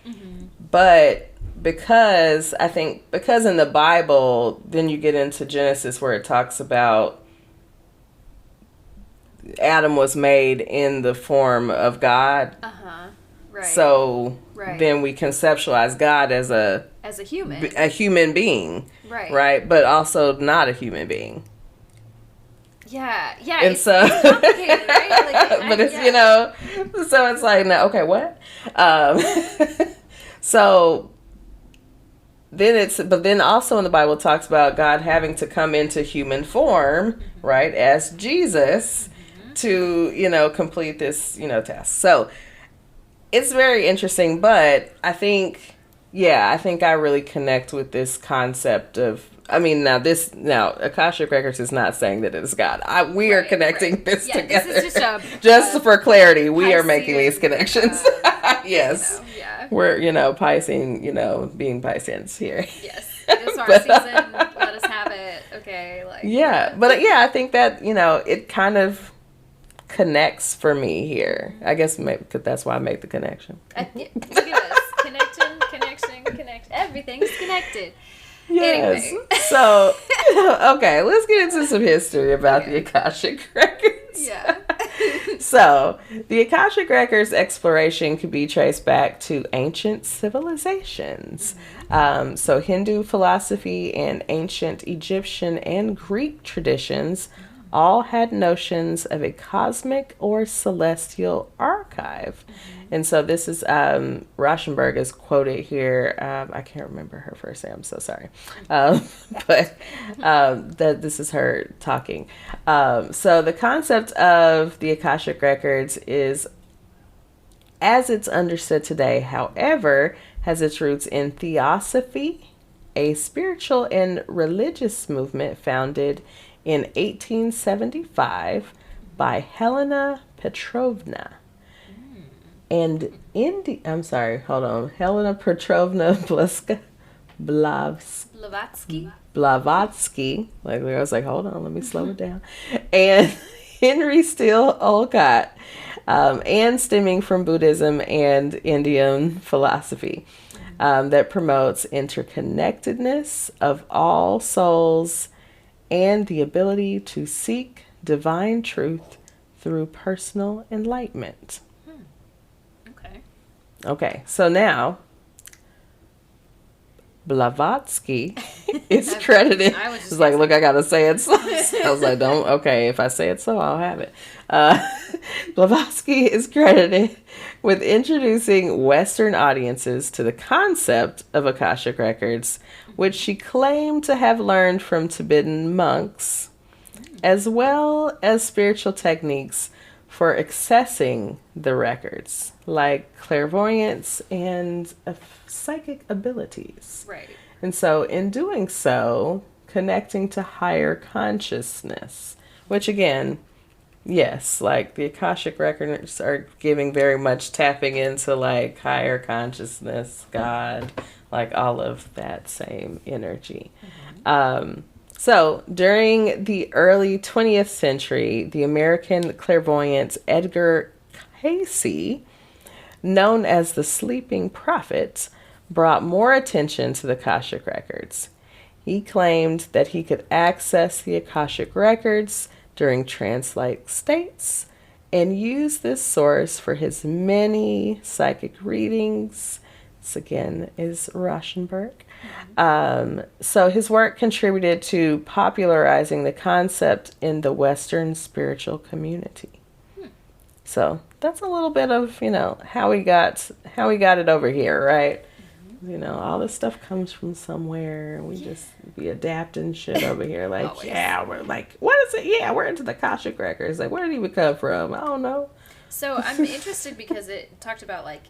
But because in the Bible, then you get into Genesis where it talks about Adam was made in the form of God. Right. So then we conceptualize God as a human being. Right. But also not a human being. Yeah. And it's complicated, right? Like, but it's, so it's like, no, okay, what? So then also in the Bible it talks about God having to come into human form, right, as Jesus to, complete this, task. So it's very interesting, but I think I really connect with this concept of, now Akashic Records is not saying that it is God. We are connecting this together. This is just for clarity, we are Piscean, making these connections. Yes. We're, Piscean, being Pisceans here. Yes. It is our season. Let us have it. Okay. Like. Yeah. But I think that, it kind of connects for me here. I guess maybe because that's why I made the connection. Look at us. Connection. Everything's connected. Yes. Anyway. So, okay, let's get into some history about the Akashic Records. Yeah. So, the Akashic Records exploration could be traced back to ancient civilizations. So, Hindu philosophy and ancient Egyptian and Greek traditions all had notions of a cosmic or celestial archive. And so this is, Rauschenberg is quoted here. I can't remember her first name. I'm so sorry. But this is her talking. So the concept of the Akashic Records is, as it's understood today, however, has its roots in Theosophy, a spiritual and religious movement founded in 1875 by Helena Petrovna. And Helena Petrovna Blavatsky. Like, I was like, hold on, let me slow it down. And Henry Steele Olcott, and stemming from Buddhism and Indian philosophy, that promotes interconnectedness of all souls and the ability to seek divine truth through personal enlightenment. Okay, so now Blavatsky is credited. I was just It's like, look, I gotta say it. So. I was like, don't. Okay, if I say it so, I'll have it. Blavatsky is credited with introducing Western audiences to the concept of Akashic Records, which she claimed to have learned from Tibetan monks, as well as spiritual techniques for accessing the records, like clairvoyance and psychic abilities. Right. And so in doing so, connecting to higher consciousness, which again, yes, like the Akashic Records are giving very much tapping into like higher consciousness, God, like all of that same energy. So during the early 20th century, the American clairvoyant Edgar Cayce, known as the Sleeping Prophet, brought more attention to the Akashic Records. He claimed that he could access the Akashic Records during trance-like states and use this source for his many psychic readings. This again is Rauschenberg. So his work contributed to popularizing the concept in the Western spiritual community. So that's a little bit of, how we got it over here, right? All this stuff comes from somewhere, and we just be adapting shit over here. Like, Always. Yeah, we're like, what is it? Yeah, we're into the Akashic Records. Like, where did it even come from? I don't know. So I'm interested because it talked about like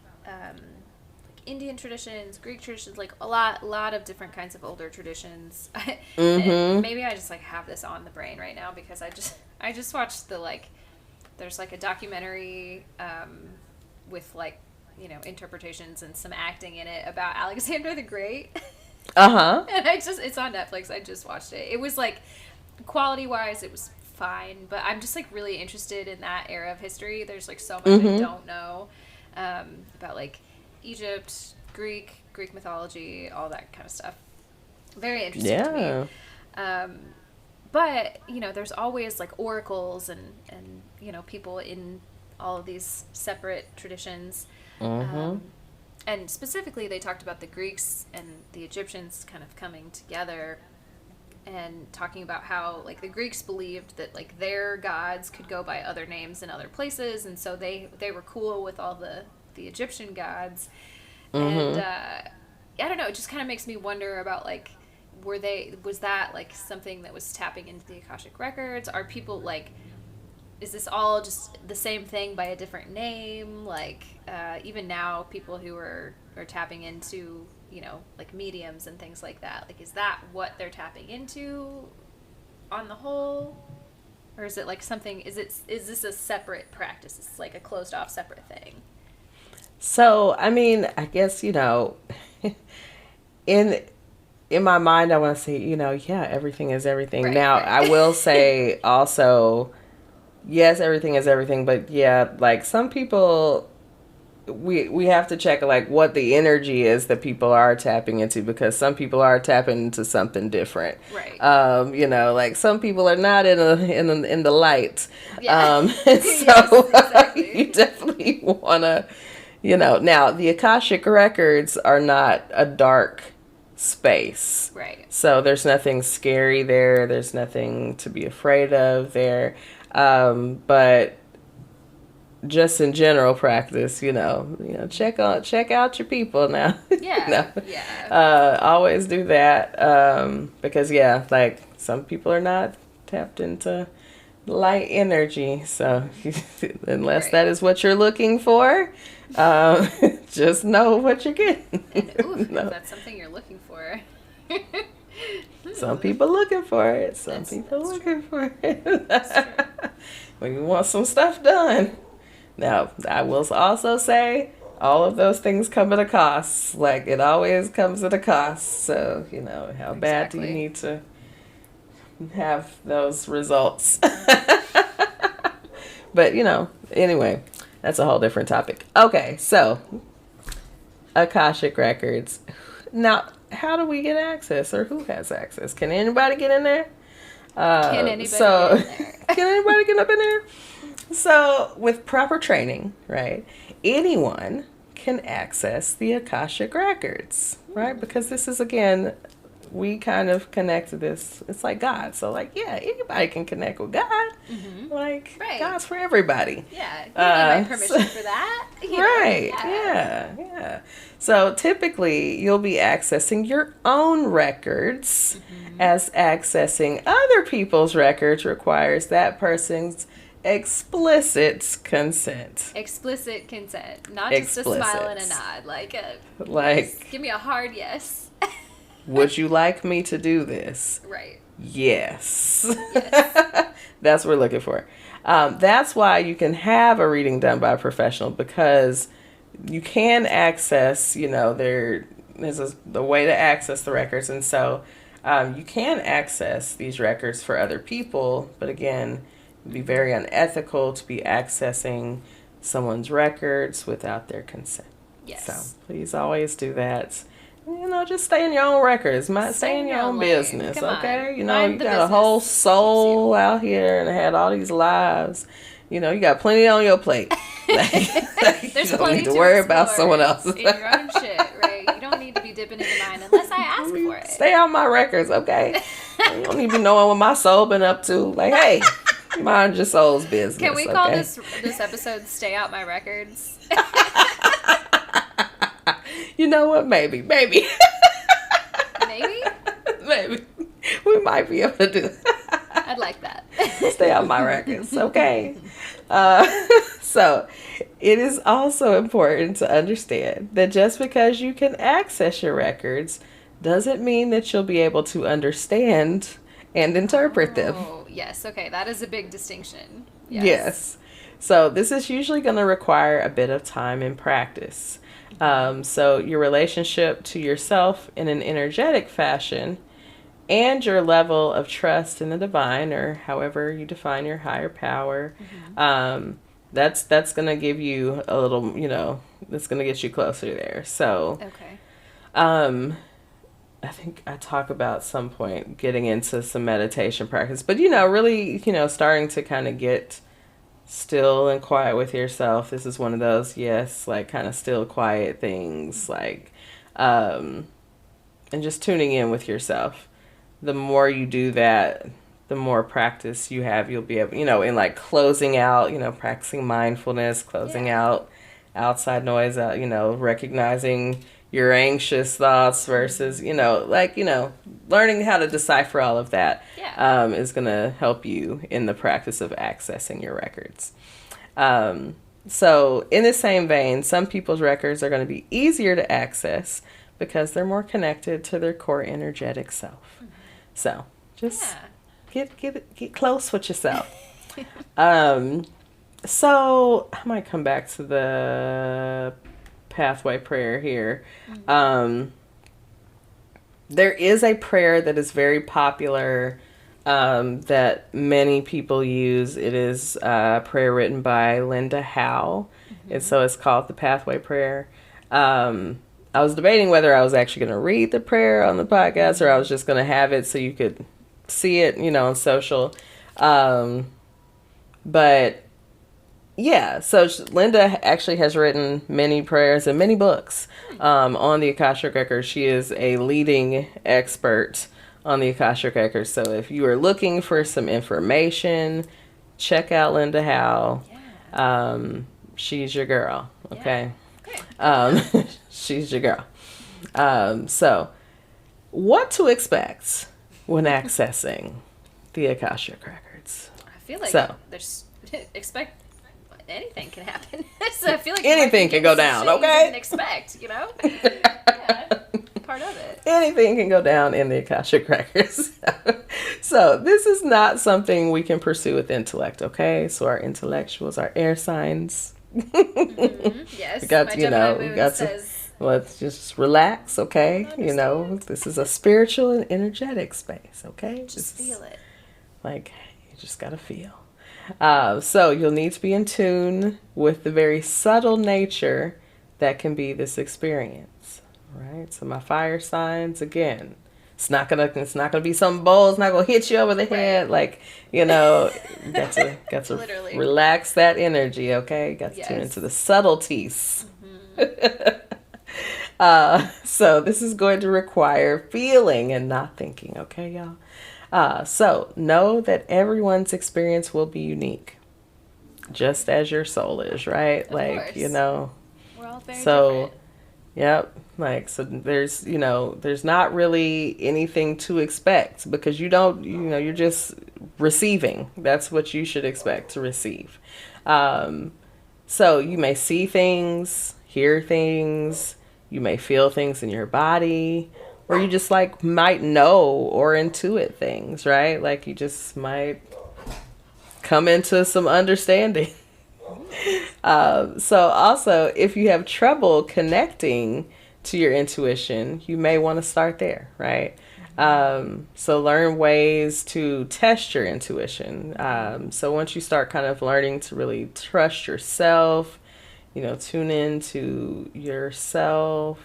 Indian traditions, Greek traditions, like a lot of different kinds of older traditions. And maybe I just like have this on the brain right now because I just watched there's like a documentary with like interpretations and some acting in it about Alexander the Great. And it's on Netflix. I just watched it. It was like quality wise it was fine, but I'm just like really interested in that era of history. There's like so much I don't know about like Egypt, Greek mythology, all that kind of stuff. Very interesting to me. But there's always like oracles and people in all of these separate traditions. And specifically they talked about the Greeks and the Egyptians kind of coming together and talking about how like the Greeks believed that like their gods could go by other names in other places, and so they were cool with all the Egyptian gods. And I don't know, it just kind of makes me wonder about like was that like something that was tapping into the Akashic Records? Are people like, is this all just the same thing by a different name? Like even now people who are tapping into like mediums and things like that, like is that what they're tapping into on the whole, or is it like something, is this a separate practice? It's like a closed off separate thing? So I mean, I guess in my mind I want to say everything is everything. Right, now right. I will say also, yes, everything is everything, but yeah, like some people we have to check like what the energy is that people are tapping into, because some people are tapping into something different. Right. Like some people are not in the light. Yeah. So yes, exactly. You definitely want to, now the Akashic Records are not a dark space. Right. So there's nothing scary there. There's nothing to be afraid of there. But just in general practice, check out your people now. Yeah. Yeah. Always do that. Because like some people are not tapped into light energy. So unless that is what you're looking for, just know what you're getting. And if that's something you're looking for. Some people looking for it. Some people looking for it. That's true. When you want some stuff done. Now, I will also say all of those things come at a cost. Like, it always comes at a cost. So, how bad do you need to have those results? But, anyway, that's a whole different topic. Okay, so, Akashic Records. Now, how do we get access, or who has access? Can anybody get in there? Can anybody get in there? Can anybody get up in there? So, with proper training, right, anyone can access the Akashic Records, right? Because this is, again, we kind of connect to this. It's like God. So like, yeah, anybody can connect with God. Like God's for everybody. Yeah, you need my permission for that. Right. Yeah. So typically you'll be accessing your own records, as accessing other people's records requires that person's explicit consent. Explicit consent, not just a smile and a nod. Like give me a hard yes. Would you like me to do this? Right. Yes. That's what we're looking for. That's why you can have a reading done by a professional, because you can access, there's the way to access the records. And so you can access these records for other people, but again, it'd be very unethical to be accessing someone's records without their consent. Yes. So please always do that. Just stay in your own records. Stay in your own business, okay? You got a whole soul out here and had all these lives. You got plenty on your plate. There's you don't plenty need to worry about someone else's. In your own shit, right? You don't need to be dipping into mine unless I ask for it. Stay on my records, okay? You don't need to know what my soul been up to. Like, hey, mind your soul's business. Can we call this episode "Stay Out My Records"? You know what? Maybe. Maybe? Maybe. We might be able to do that. I'd like that. Stay on my records, okay? So, it is also important to understand that just because you can access your records doesn't mean that you'll be able to understand and interpret them. Oh, yes. Okay, that is a big distinction. Yes. So, this is usually going to require a bit of time and practice. So your relationship to yourself in an energetic fashion and your level of trust in the divine, or however you define your higher power, that's going to give you a little, that's going to get you closer there. So, I think I talk about some point getting into some meditation practice, but, really, starting to kind of get still and quiet with yourself. This is one of those, kind of still quiet things, and just tuning in with yourself. The more you do that, the more practice you have, you'll be able, in closing out, practicing mindfulness, closing out outside noise, recognizing your anxious thoughts versus, learning how to decipher all of that is going to help you in the practice of accessing your records. So in the same vein, some people's records are going to be easier to access because they're more connected to their core energetic self. So just get close with yourself. So I might come back to the pathway prayer here. There is a prayer that is very popular that many people use. It is a prayer written by Linda Howe, and so it's called the Pathway Prayer. I was debating whether I was actually going to read the prayer on the podcast or I was just going to have it so you could see it, on social. But yeah, so Linda actually has written many prayers and many books on the Akashic Records. She is a leading expert on the Akashic Records. So if you are looking for some information, check out Linda Howe. She's your girl, okay? She's your girl. So what to expect when accessing the Akashic Records? I feel like there's expect anything can happen. So I feel like anything can go down, okay? You didn't expect, part of it. Anything can go down in the Akashic Records. So this is not something we can pursue with intellect, okay? So our intellectuals, our air signs. Yes, let's just relax, okay? This is a spiritual and energetic space, okay? Just feel it. You just gotta feel. So you'll need to be in tune with the very subtle nature that can be this experience, right? So my fire signs, again, it's not gonna be some bowl. It's not gonna hit you over the head. Got to Literally. Relax that energy, okay? Got to tune into the subtleties. So this is going to require feeling and not thinking, okay, y'all? So know that everyone's experience will be unique, just as your soul is, right? Of like, course. you know, We're all very so, different. yep. Like, so there's, you know, there's not really anything to expect because you don't, you know, you're just receiving. That's what you should expect to receive. So you may see things, hear things, you may feel things in your body, or you just like might know or intuit things, right? Like you just might come into some understanding. So also, if you have trouble connecting to your intuition, you may want to start there, right? So learn ways to test your intuition. So once you start kind of learning to really trust yourself, you know, tune into yourself,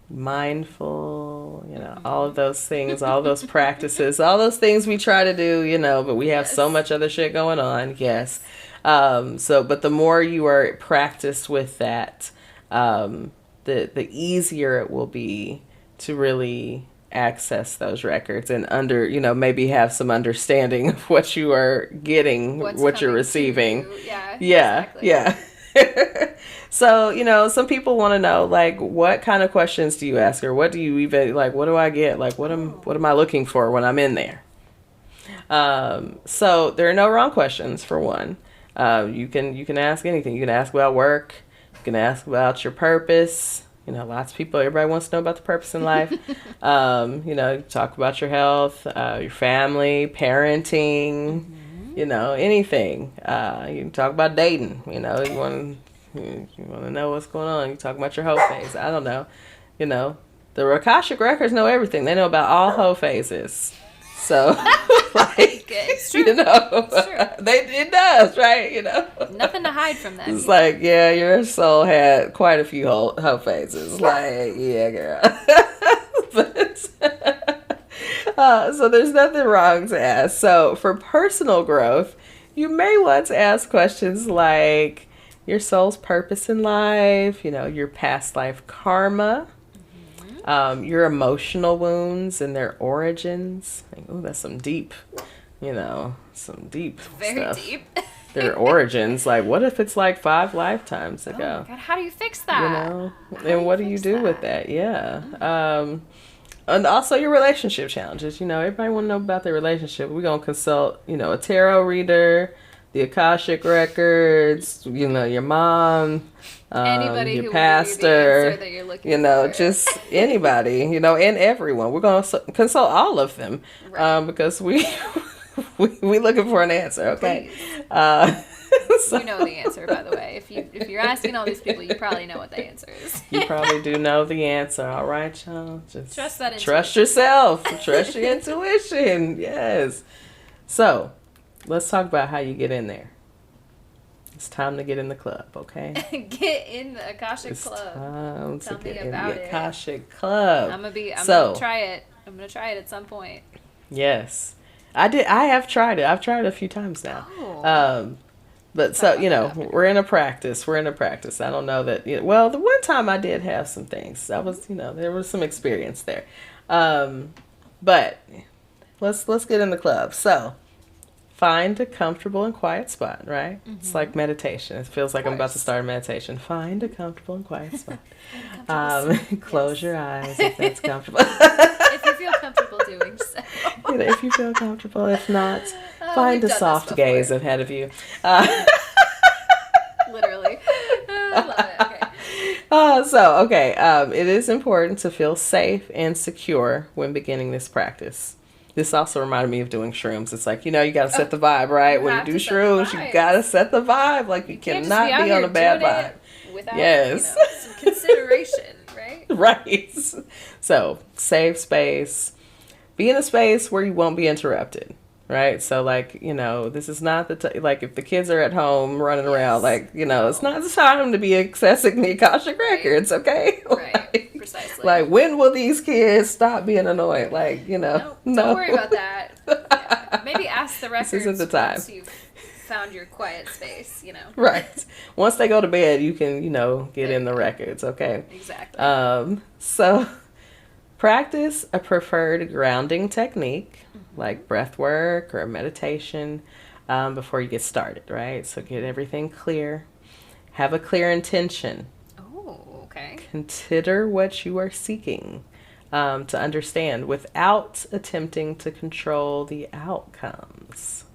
mindful, you know, all of those things, all those practices, all those things we try to do, you know, but we have so much other shit going on. Yes. But the more you are practiced with that, the easier it will be to really access those records and you know, maybe have some understanding of what you are getting, what you're receiving. Yeah. Exactly. Yeah. So, you know, some people want to know, like, what kind of questions do you ask, or what do you even, like, what do I get? Like, what am I looking for when I'm in there? So there are no wrong questions, for one. You can ask anything. You can ask about work. You can ask about your purpose. You know, lots of people, everybody wants to know about the purpose in life. You know, talk about your health, your family, parenting, you know, anything. You can talk about dating. You know, you want to know what's going on. You talk about your hoe phase. I don't know. You know, the Akashic Records know everything. They know about all hoe phases. So, like, it's true. You know, it's true. It does, right? You know, Nothing to hide from that. It's like, yeah, your soul had quite a few hoe phases. Like, yeah, girl. So there's nothing wrong to ask. So for personal growth, you may want to ask questions like your soul's purpose in life, you know, your past life karma, your emotional wounds and their origins. Like, oh, that's some deep, you know, Very stuff. deep. Their origins. Like, what if it's like 5 lifetimes ago? Oh my God, how do you fix that? You know, and what do you do with that? Yeah. And also your relationship challenges. You know, everybody want to know about their relationship. We're going to consult, you know, a tarot reader, the Akashic Records, you know, your mom, anybody your who pastor, will give you the answer that you're looking you know, for. just anybody, you know, and everyone. We're going to consult all of them, Right. because we looking for an answer, okay? So, you know the answer, by the way. If you're asking all these people, you probably know what the answer is. You probably do know the answer. All right, y'all. Just Trust that Trust yourself. Trust your intuition. Yes. So, let's talk about how you get in there. It's time to get in the club, okay? Get in the Akashic Club. Time Tell to me get in about the it. Akashic Club. I'm gonna try it. I'm gonna try it at some point. Yes. I have tried it. I've tried it a few times now. Oh. But so, you know, we're in a practice. I don't know that, you know, well, the one time I did have some things. I was, you know, there was some experience there. But let's get in the club. So, find a comfortable and quiet spot, right? It's like meditation. It feels like I'm about to start a meditation. Find a comfortable and quiet spot. Close your eyes if that's comfortable. If you feel comfortable doing so. You know, if you feel comfortable. If not, find a soft gaze ahead of you. Literally. I love it. Okay. It is important to feel safe and secure when beginning this practice. This also reminded me of doing shrooms. It's like, you know, you got to set the vibe, right? When you do shrooms, you got to set the vibe. Like, you cannot be on a bad vibe. Without, you know, some consideration, right? Right. So, save space. Be in a space where you won't be interrupted. Right? So, like, you know, this is not like, if the kids are at home running around, like, you know, it's not the time to be accessing the Akashic Records, okay? Right, precisely. Like, when will these kids stop being annoyed? Like, you know, no. Don't worry about that. Yeah. Maybe ask the records This isn't the time. once you've found your quiet space, you know. Right. Once they go to bed, you can, get in the records, okay? Exactly. So practice a preferred grounding technique, like breath work or meditation, before you get started, right? So get everything clear. Have a clear intention. Oh, okay. Consider what you are seeking to understand without attempting to control the outcomes.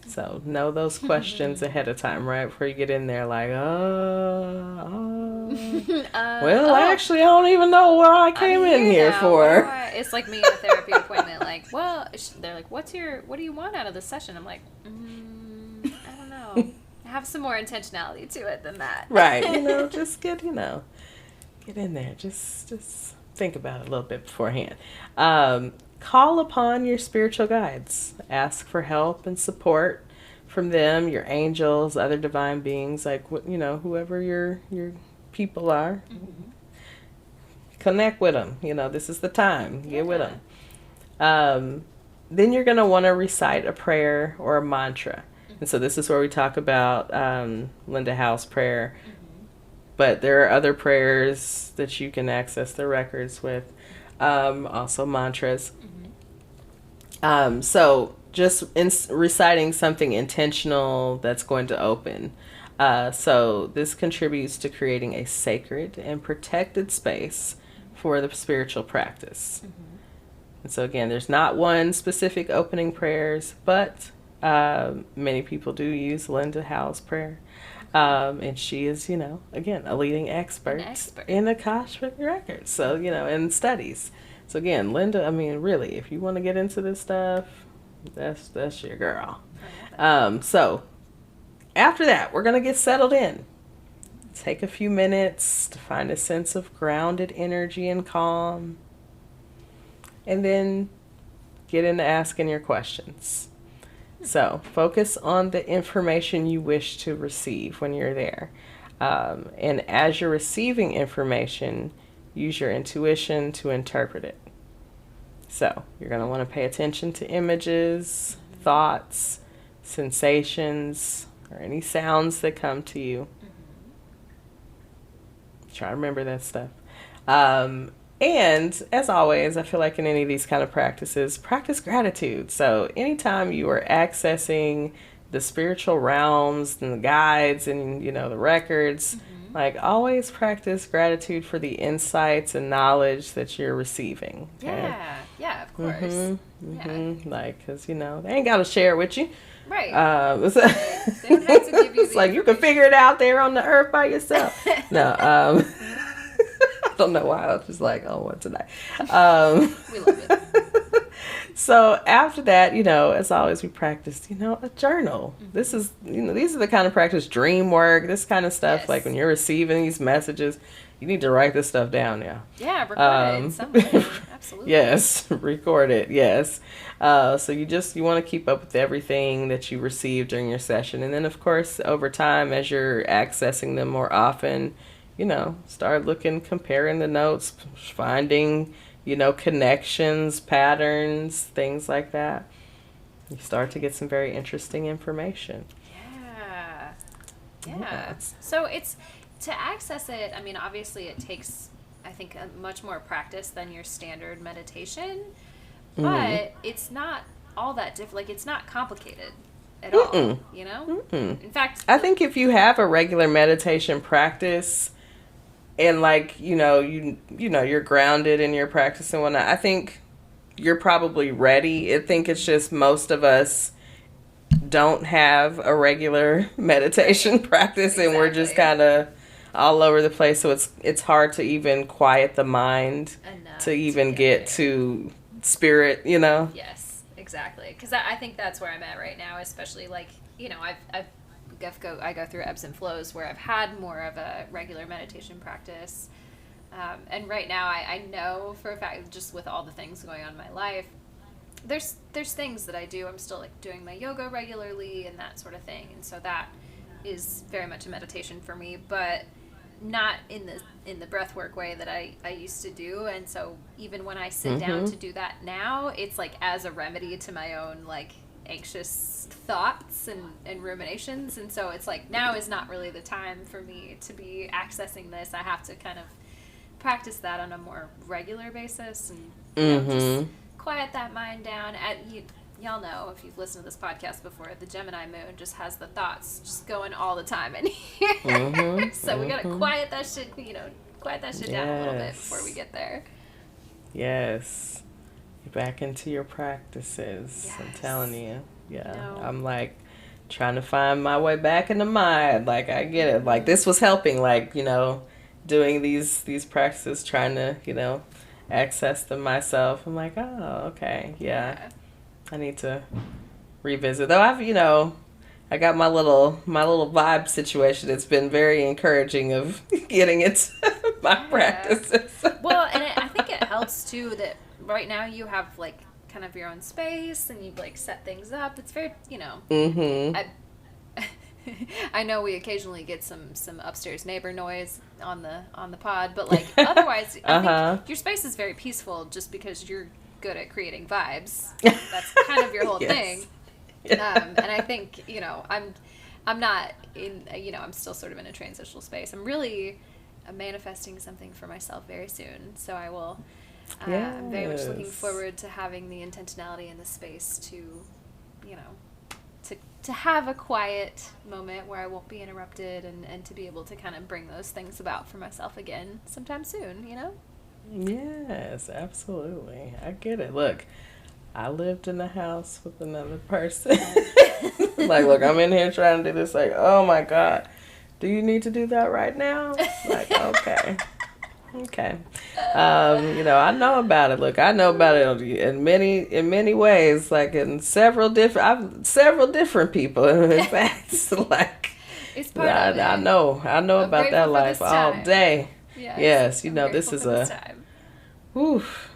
So know those questions ahead of time, right? Before you get in there like, actually, I don't even know what I came in here for. It's like me in a therapy appointment. Like, well, they're like, what do you want out of the session? I'm like, I don't know. Have some more intentionality to it than that. Right. Just get in there. Just think about it a little bit beforehand. Call upon your spiritual guides. Ask for help and support from them, your angels, other divine beings, like, whoever your people are. Mm-hmm. Connect with them. This is the time. Get with them. Then you're going to want to recite a prayer or a mantra. And so this is where we talk about Linda Howe's prayer. Mm-hmm. But there are other prayers that you can access the records with. Also mantras. Mm-hmm. So just reciting something intentional that's going to open. So this contributes to creating a sacred and protected space for the spiritual practice. Mm-hmm. And so again, there's not one specific opening prayers, but many people do use Linda Howe's prayer. And she is, again, a leading expert in Akashic Records. So, in studies. So again, Linda, really, if you want to get into this stuff, that's your girl. So after that, we're going to get settled in. Take a few minutes to find a sense of grounded energy and calm. And then get into asking your questions. So focus on the information you wish to receive when you're there. And as you're receiving information, use your intuition to interpret it. So you're going to want to pay attention to images, thoughts, sensations, or any sounds that come to you. Try to remember that stuff. And as always, I feel like in any of these kind of practices, practice gratitude. So anytime you are accessing the spiritual realms and the guides and, the records, always practice gratitude for the insights and knowledge that you're receiving. Okay? Yeah, of course. Yeah. Because, they ain't got to share it with you. Right. They don't have to give you it's like you can figure it out there on the earth by yourself. No, I don't know why I was just like, what tonight? We love it. So after that, as always, we practice, a journal. Mm-hmm. This is, these are the kind of practice, dream work, this kind of stuff. Yes. Like when you're receiving these messages, you need to write this stuff down now. Yeah, record it somewhere. Absolutely. Yes, record it. Yes. So you want to keep up with everything that you received during your session. And then, of course, over time, as you're accessing them more often, start comparing the notes, finding, connections, patterns, things like that. You start to get some very interesting information. Yeah. So to access it, obviously it takes, I think, a much more practice than your standard meditation, but it's not all that different. Like, it's not complicated at all, In fact, I think if you have a regular meditation practice, and you're grounded in your practice and whatnot, I think you're probably ready. I think it's just most of us don't have a regular meditation practice, and we're just kind of all over the place. So it's hard to even quiet the mind to even get to spirit, Yes, exactly. Because I think that's where I'm at right now, especially I go through ebbs and flows where I've had more of a regular meditation practice. And right now I know for a fact, just with all the things going on in my life, there's things that I do. I'm still doing my yoga regularly and that sort of thing. And so that is very much a meditation for me, but not in the breathwork way that I used to do. And so even when I sit down to do that now, it's as a remedy to my own anxious thoughts and ruminations. And so it's like, now is not really the time for me to be accessing this. I have to kind of practice that on a more regular basis and just quiet that mind down. Y'all know, if you've listened to this podcast before, the Gemini moon just has the thoughts just going all the time in here. So we gotta quiet that shit, down a little bit before we get there. Yes. Back into your practices. Yes. I'm telling you. Yeah. No. I'm like trying to find my way back in the mind. Like, I get it. Like, this was helping, like, doing these practices, trying to, access them myself. I'm like, oh, okay. Yeah. I need to revisit. Though I got my little vibe situation. It's been very encouraging of getting into my practices. Well, and I think it helps too that right now you have like kind of your own space and you've like set things up. It's very, I know we occasionally get some upstairs neighbor noise on the pod, but like otherwise, I think your space is very peaceful just because you're good at creating vibes. That's kind of your whole thing. And I think, I'm not in, I'm still sort of in a transitional space. I'm manifesting something for myself very soon. So I will, I'm very much looking forward to having the intentionality in the space to, to have a quiet moment where I won't be interrupted and to be able to kind of bring those things about for myself again sometime soon, Yes, absolutely. I get it. Look, I lived in a house with another person. Like, look, I'm in here trying to do this. Like, oh my God, do you need to do that right now? Like, okay. Okay. I know about it. Look, I know about it in many ways, like in several different people. In fact, like, it's part of it. I know about that life all day. Yes, this is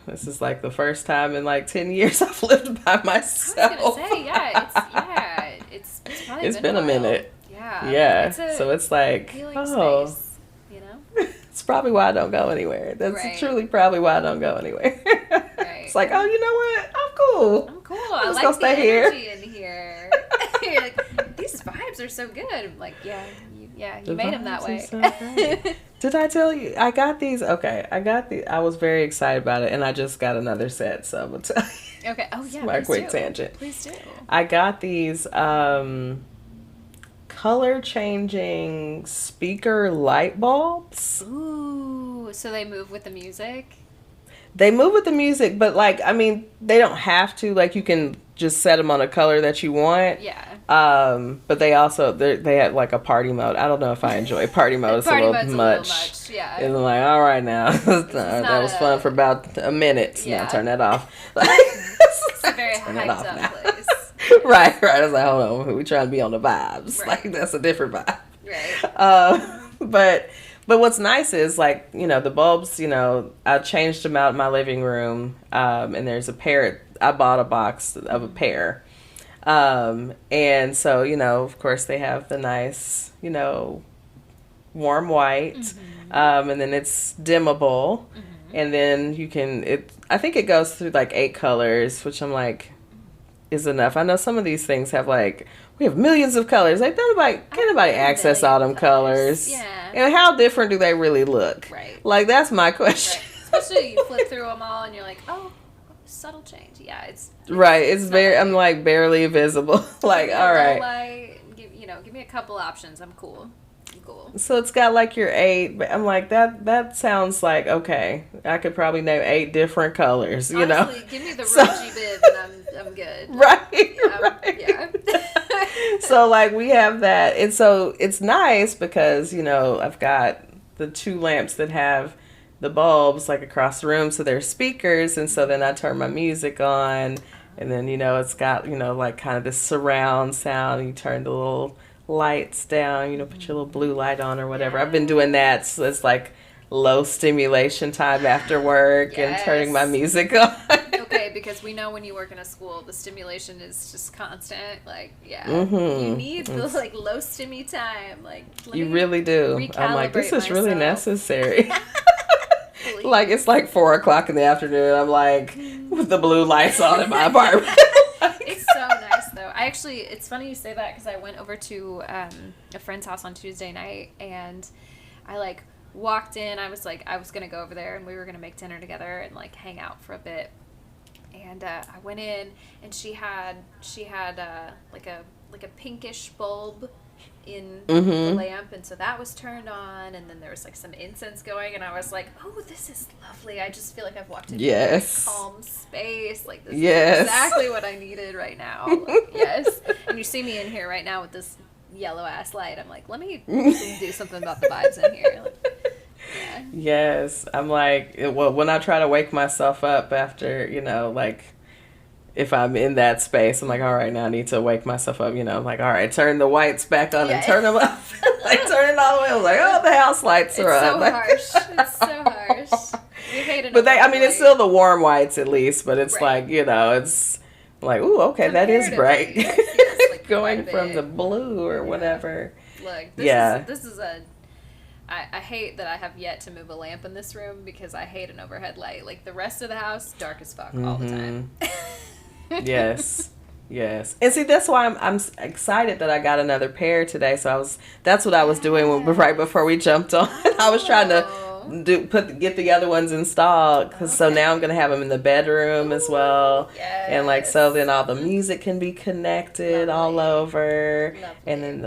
this is like the first time in like 10 years I've lived by myself. I was gonna say, it's probably been a minute. Yeah. So it's like, space, It's probably why I don't go anywhere. That's truly probably why I don't go anywhere. Right. It's like, oh, you know what? I'm cool. I like gonna stay the here. energy in here. You're like, these vibes are so good. I'm like, you made them that way. So did I tell you? I got these. Okay, I was very excited about it, and I just got another set, so I'm going to tell you. Okay. Oh, yeah. My quick tangent. Please do. I got these color-changing speaker light bulbs. Ooh, so they move with the music? They move with the music, but, like, I mean, they don't have to. Like, you can just set them on a color that you want. Yeah. But they also, they had, like, a party mode. I don't know if I enjoy party mode. It's a little much. Yeah. And I'm like, all right now. That was fun for about a minute. Yeah. Now turn that off. It's a very hyped up place. Right. I was like, hold on. We trying to be on the vibes. Right. Like, that's a different vibe. Right. But what's nice is, like, the bulbs, I changed them out in my living room, and there's a pair. I bought a box of a pair. And so, of course, they have the nice, warm white, and then it's dimmable, and then I think it goes through, like, 8 colors, which I'm like, is enough. I know some of these things have, like, we have millions of colors. Like, can't nobody access all them colors. Yeah. And how different do they really look? Right. Like, that's my question. Right. Especially you flip through them all and you're like, oh, subtle change. Yeah, it's right. It's very, I'm like barely visible. Like, all right. Light, give me a couple options. I'm cool. So it's got like your 8, but I'm like, that sounds like, okay, I could probably name 8 different colors, Honestly, give me the Roji bib and I'm good. Right. Yeah. So like we have that, and so it's nice because, I've got the 2 lamps that have the bulbs like across the room, so they're speakers, and so then I turn my music on, and then, it's got, like kind of this surround sound, and you turn the little lights down, put your little blue light on or whatever. I've been doing that, so it's like low stimulation time after work and turning my music on. Okay, because we know when you work in a school, the stimulation is just constant. Like, you need the like low stimmy time. Like, you really do. I'm like, this is really necessary. Like, it's like 4:00 in the afternoon. I'm like with the blue lights on in my apartment. It's so nice though. I actually, it's funny you say that because I went over to a friend's house on Tuesday night, and I like walked in. I was gonna go over there, and we were gonna make dinner together and like hang out for a bit. And I went in, and she had like a pinkish bulb in the lamp, and so that was turned on, and then there was like some incense going, and I was like, oh, this is lovely. I just feel like I've walked into a calm space. Like, this is exactly what I needed right now. Like, yes. And you see me in here right now with this yellow ass light. I'm like, let me do something about the vibes in here. Like, yeah. Yes. I'm like, well, when I try to wake myself up after, like, if I'm in that space, I'm like, all right, now I need to wake myself up, I'm like, all right, turn the whites back on and turn them up. Like, turn it all the way. I was like, oh, the house lights are on. It's so harsh. We hate it. But it's still the warm whites at least, but it's like, it's like, ooh, okay, that is bright. Like going from the blue or whatever. Look, this is I hate that I have yet to move a lamp in this room because I hate an overhead light. Like, the rest of the house, dark as fuck all the time. Yes. And see, that's why I'm excited that I got another pair today. So that's what I was doing right before we jumped on. I was trying to get the other ones installed so now I'm gonna have them in the bedroom as well. Yes. And like, so then all the music can be connected all over. And then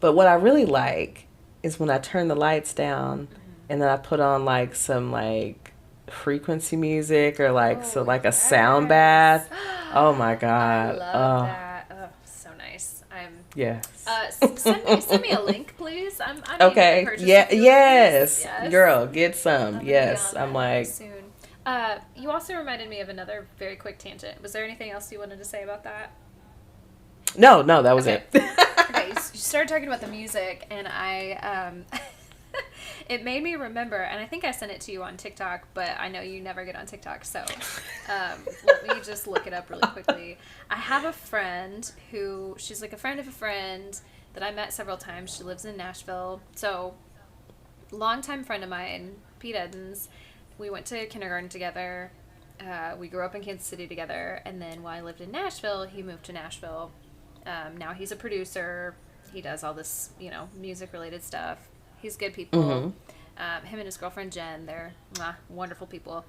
but what I really like is when I turn the lights down and then I put on like some like frequency music or like a sound bath. Oh my god, I love that. Oh, so nice. Yes. Send me a link, please. I'm okay. Yes, girl, get some. Yes, I'm like soon. You also reminded me of another very quick tangent. Was there anything else you wanted to say about that? No, that was it. Okay, you started talking about the music, and I it made me remember, and I think I sent it to you on TikTok, but I know you never get on TikTok, so let me just look it up really quickly. I have a friend she's like a friend of a friend that I met several times. She lives in Nashville. So, longtime friend of mine, Pete Edens. We went to kindergarten together. We grew up in Kansas City together, and then while I lived in Nashville, he moved to Nashville. Now he's a producer. He does all this, music-related stuff. He's good people. Him and his girlfriend Jen, they're wonderful people.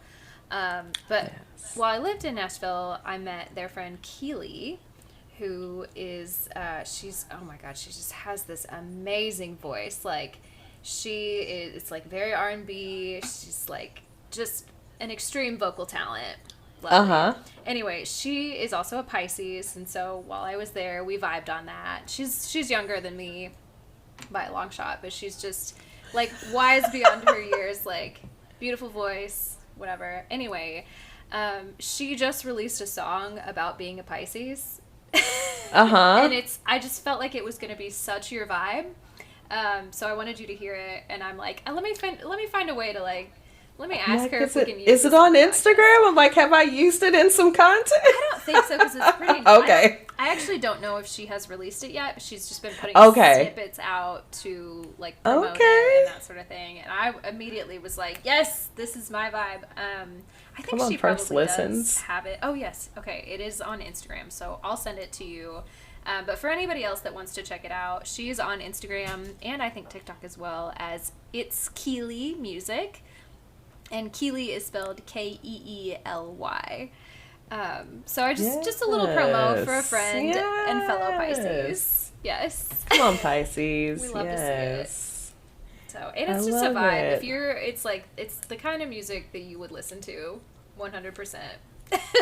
But while I lived in Nashville, I met their friend Keely, who is she's, oh my god, she just has this amazing voice. Like, it's like very R&B. She's like just an extreme vocal talent. Anyway, she is also a Pisces, and so while I was there, we vibed on that. She's younger than me by a long shot, but she's just like wise beyond her years, like beautiful voice, whatever. Anyway, she just released a song about being a Pisces. And I just felt like it was going to be such your vibe. So I wanted you to hear it, and I'm like, let me find a way to like, let me ask her if we can use it. Is it on Instagram? I'm like, have I used it in some content? I don't think so, because it's pretty new. Okay. I actually don't know if she has released it yet, but she's just been putting snippets out to like promote it and that sort of thing. And I immediately was like, yes, this is my vibe. I think she probably does have it. Oh, yes. Okay. It is on Instagram, so I'll send it to you. But for anybody else that wants to check it out, she's on Instagram and I think TikTok as well as It's Keely Music. And Keely is spelled Keely. So I just a little promo for a friend and fellow Pisces. Yes. Come on, Pisces. We love to see it. So, and it's just a vibe. It's the kind of music that you would listen to 100%.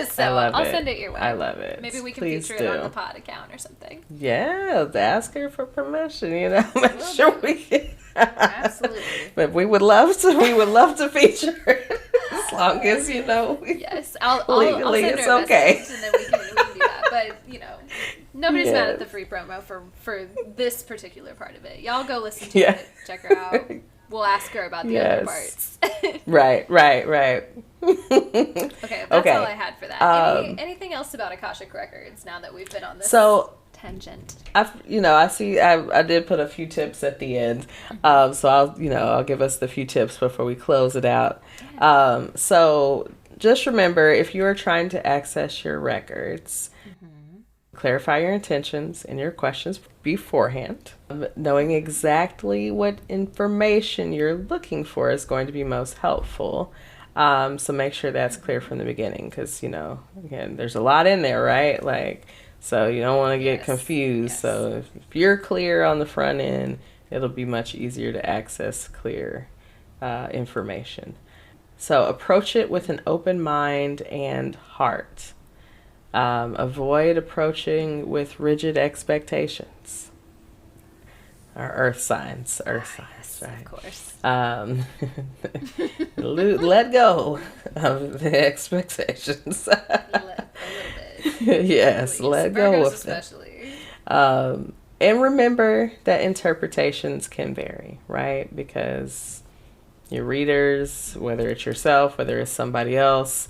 So I'll send it your way. I love it. Maybe we can feature it on the pod account or something. Yeah, ask her for permission, I'm sure we can. Absolutely. But we would love to feature it as long as yes, I'll legally send her it's a okay. Message, and then we can do that. But nobody's mad at the free promo for this particular part of it. Y'all go listen to it, check her out. We'll ask her about the other parts. Right. Okay, that's all I had for that. Anything else about Akashic Records now that we've been on this tangent? I see. I did put a few tips at the end, so I'll give us the few tips before we close it out. So just remember, if you are trying to access your records, Clarify your intentions and your questions beforehand. Knowing exactly what information you're looking for is going to be most helpful. So make sure that's clear from the beginning, because, again, there's a lot in there, right? So you don't want to get confused. Yes. So if you're clear on the front end, it'll be much easier to access clear information. So approach it with an open mind and heart. Avoid approaching with rigid expectations. Our earth signs, yes, right? Of course. Let go of the expectations. A little bit. Yes, let go of them. Especially. And remember that interpretations can vary, right? Because your readers, whether it's yourself, whether it's somebody else,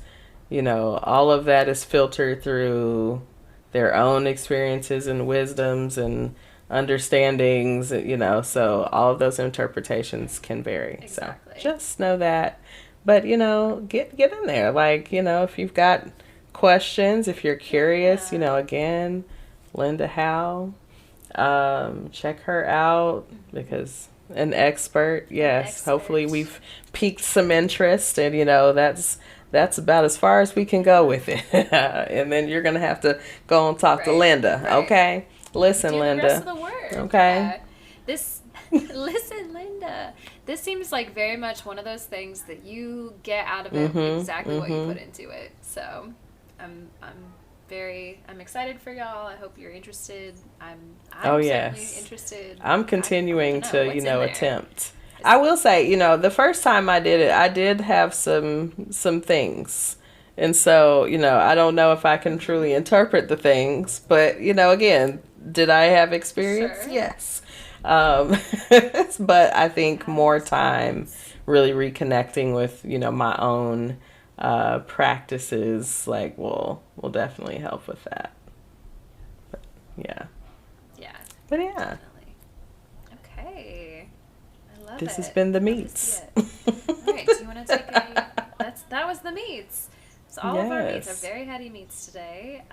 all of that is filtered through their own experiences and wisdoms and understandings, so all of those interpretations can vary. Exactly. So just know that. But, get in there. If you've got questions, if you're curious, again, Linda Howe, check her out, because an expert, yes. Hopefully we've piqued some interest, and, that's about as far as we can go with it. And then you're going to have to go and talk to Linda, okay? Listen, Linda. The rest of the word. Okay. Listen, Linda. This seems like very much one of those things that you get out of it exactly what you put into it. So I'm excited for y'all. I hope you're interested. I'm certainly interested. I'm continuing to attempt. I will say, the first time I did it, I did have some things. And so, I don't know if I can truly interpret the things, but, again, did I have experience? Sure. Yes. But I think more time really reconnecting with, my own practices, will definitely help with that. But, yeah. Yeah. But yeah. Definitely. Okay. I love this has been the meats. All right. Do you want to take that was the meats. So all of our meats are very heady meats today.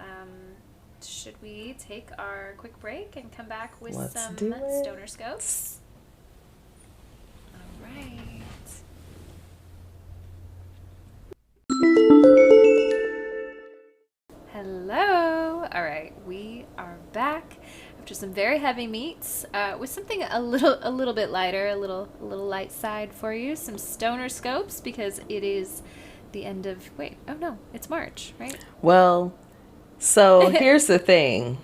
Should we take our quick break and come back with some stoner scopes? All right. Hello. All right, we are back after some very heavy meats with something a little bit lighter, a little light side for you. Some stoner scopes, because it is the end of it's March, right? Well, so here's the thing.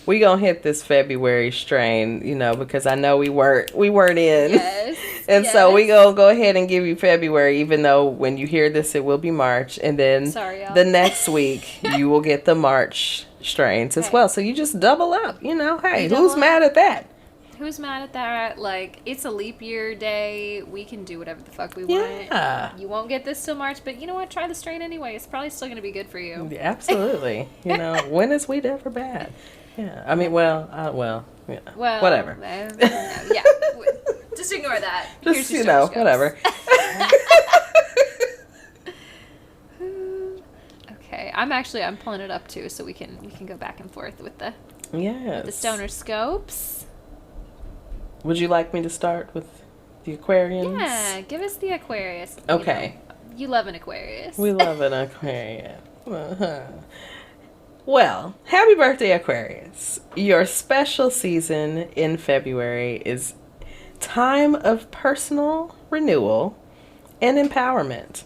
We gonna hit this February strain, because I know we weren't in. Yes. And so we gonna go ahead and give you February, even though when you hear this, it will be March. And then the next week, you will get the March strains as well. So you just double up, hey, who's mad at that? Who's mad at that? It's a leap year day. We can do whatever the fuck we want. Yeah. You won't get this till March, but you know what? Try the strain anyway. It's probably still going to be good for you. Yeah, absolutely. When is weed ever bad? Yeah. I mean, yeah. Well, whatever. Yeah. Just ignore that. Just, whatever. Okay. I'm pulling it up too, so we can go back and forth with the stoner scopes. Would you like me to start with the Aquarians? Yeah, give us the Aquarius. Okay. You love an Aquarius. We love an Aquarius. Well, happy birthday, Aquarius. Your special season in February is time of personal renewal and empowerment.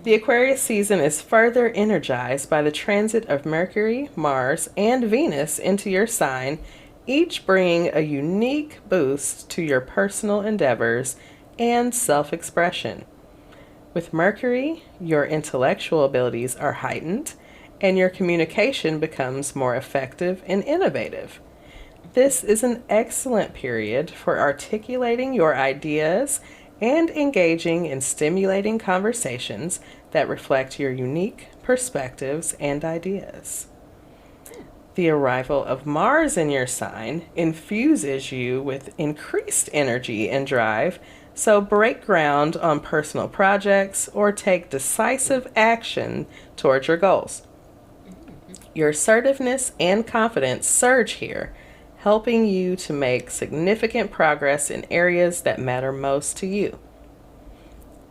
The Aquarius season is further energized by the transit of Mercury, Mars, and Venus into your sign, each bringing a unique boost to your personal endeavors and self-expression. With Mercury, your intellectual abilities are heightened, and your communication becomes more effective and innovative. This is an excellent period for articulating your ideas and engaging in stimulating conversations that reflect your unique perspectives and ideas. The arrival of Mars in your sign infuses you with increased energy and drive, so break ground on personal projects or take decisive action towards your goals. Your assertiveness and confidence surge here, helping you to make significant progress in areas that matter most to you.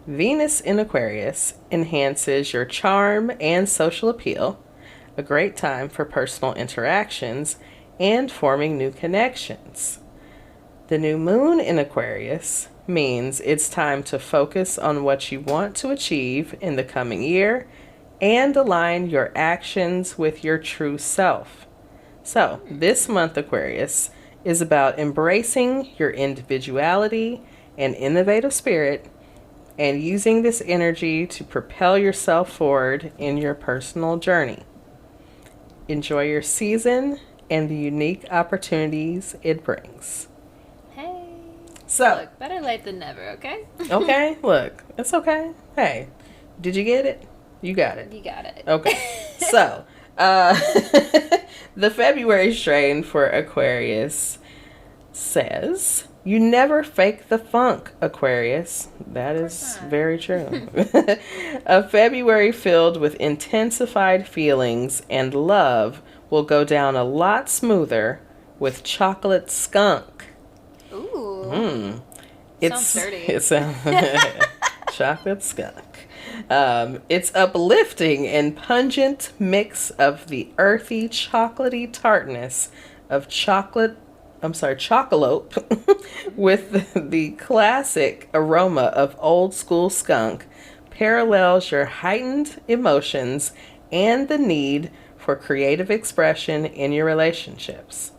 Venus in Aquarius enhances your charm and social appeal, a great time for personal interactions and forming new connections. The new moon in Aquarius means it's time to focus on what you want to achieve in the coming year and align your actions with your true self. So, this month, Aquarius, is about embracing your individuality and innovative spirit and using this energy to propel yourself forward in your personal journey. Enjoy your season and the unique opportunities it brings. Hey. So, look, better late than never, okay? Okay, look, it's okay. Hey, did you get it? You got it. You got it. Okay. So, the February strain for Aquarius says, you never fake the funk, Aquarius. That is very true. A February filled with intensified feelings and love will go down a lot smoother with chocolate skunk. Ooh. Sounds dirty. It's chocolate skunk. It's uplifting and pungent mix of the earthy, chocolatey tartness of chocolope with the classic aroma of old school skunk parallels your heightened emotions and the need for creative expression in your relationships.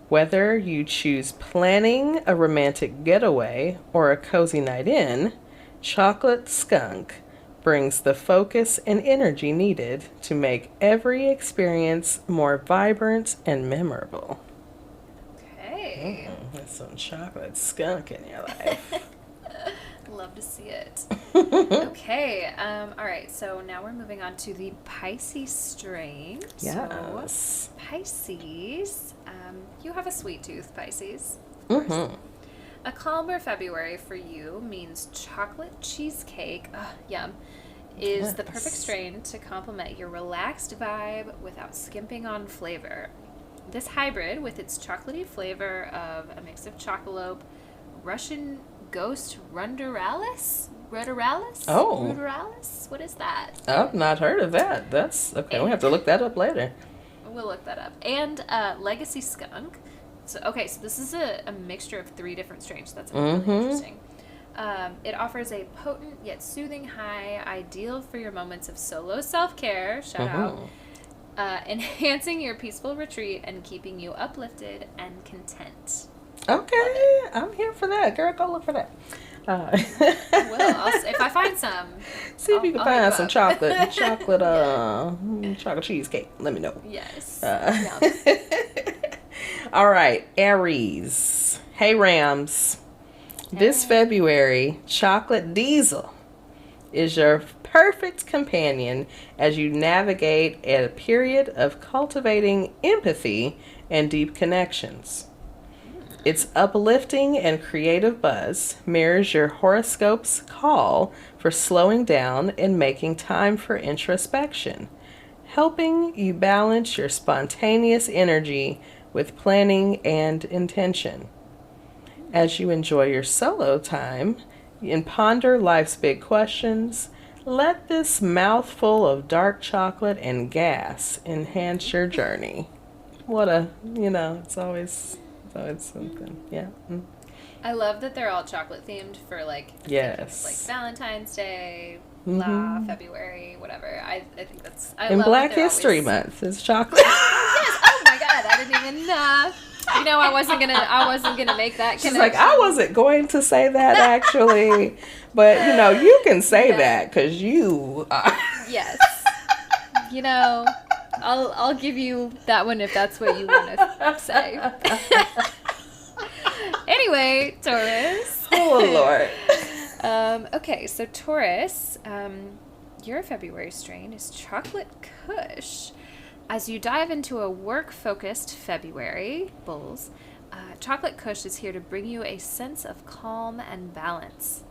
Whether you choose planning a romantic getaway or a cozy night in, chocolate skunk brings the focus and energy needed to make every experience more vibrant and memorable. Okay. There's some chocolate skunk in your life. Love to see it. Okay. All right. So now we're moving on to the Pisces strain. Yes. So, Pisces. You have a sweet tooth, Pisces. Mm-hmm. A calmer February for you means chocolate cheesecake, yum, is the perfect strain to complement your relaxed vibe without skimping on flavor. This hybrid, with its chocolatey flavor of a mix of chocolope, Russian ghost ruderalis? Oh. Ruderalis? What is that? I've not heard of that. That's okay. We have to look that up later. We'll look that up. And legacy skunk. So this is a mixture of 3 different strains. That's really interesting. It offers a potent yet soothing high, ideal for your moments of solo self-care, shout out, enhancing your peaceful retreat and keeping you uplifted and content. Okay, I'm here for that. Girl, go look for that. If I find some. See if you can find some chocolate cheesecake. Let me know. Yes. All right, Aries. Hey, Rams. This February, Chocolate Diesel is your perfect companion as you navigate a period of cultivating empathy and deep connections. Its uplifting and creative buzz mirrors your horoscope's call for slowing down and making time for introspection, helping you balance your spontaneous energy with planning and intention. As you enjoy your solo time and ponder life's big questions, let this mouthful of dark chocolate and gas enhance your journey. It's always something. Yeah. I love that they're all chocolate themed for yes, like Valentine's Day, February, whatever. I think that's. And Black History Month is chocolate. Yes. Oh my God! I didn't even. I wasn't gonna make that connection. She's like, I wasn't going to say that actually, but you can say that because you. Yes. I'll give you that one if that's what you want to say. Anyway, Taurus. Oh, Lord. Okay, so Taurus, your February strain is Chocolate Kush. As you dive into a work-focused February, Bulls, Chocolate Kush is here to bring you a sense of calm and balance.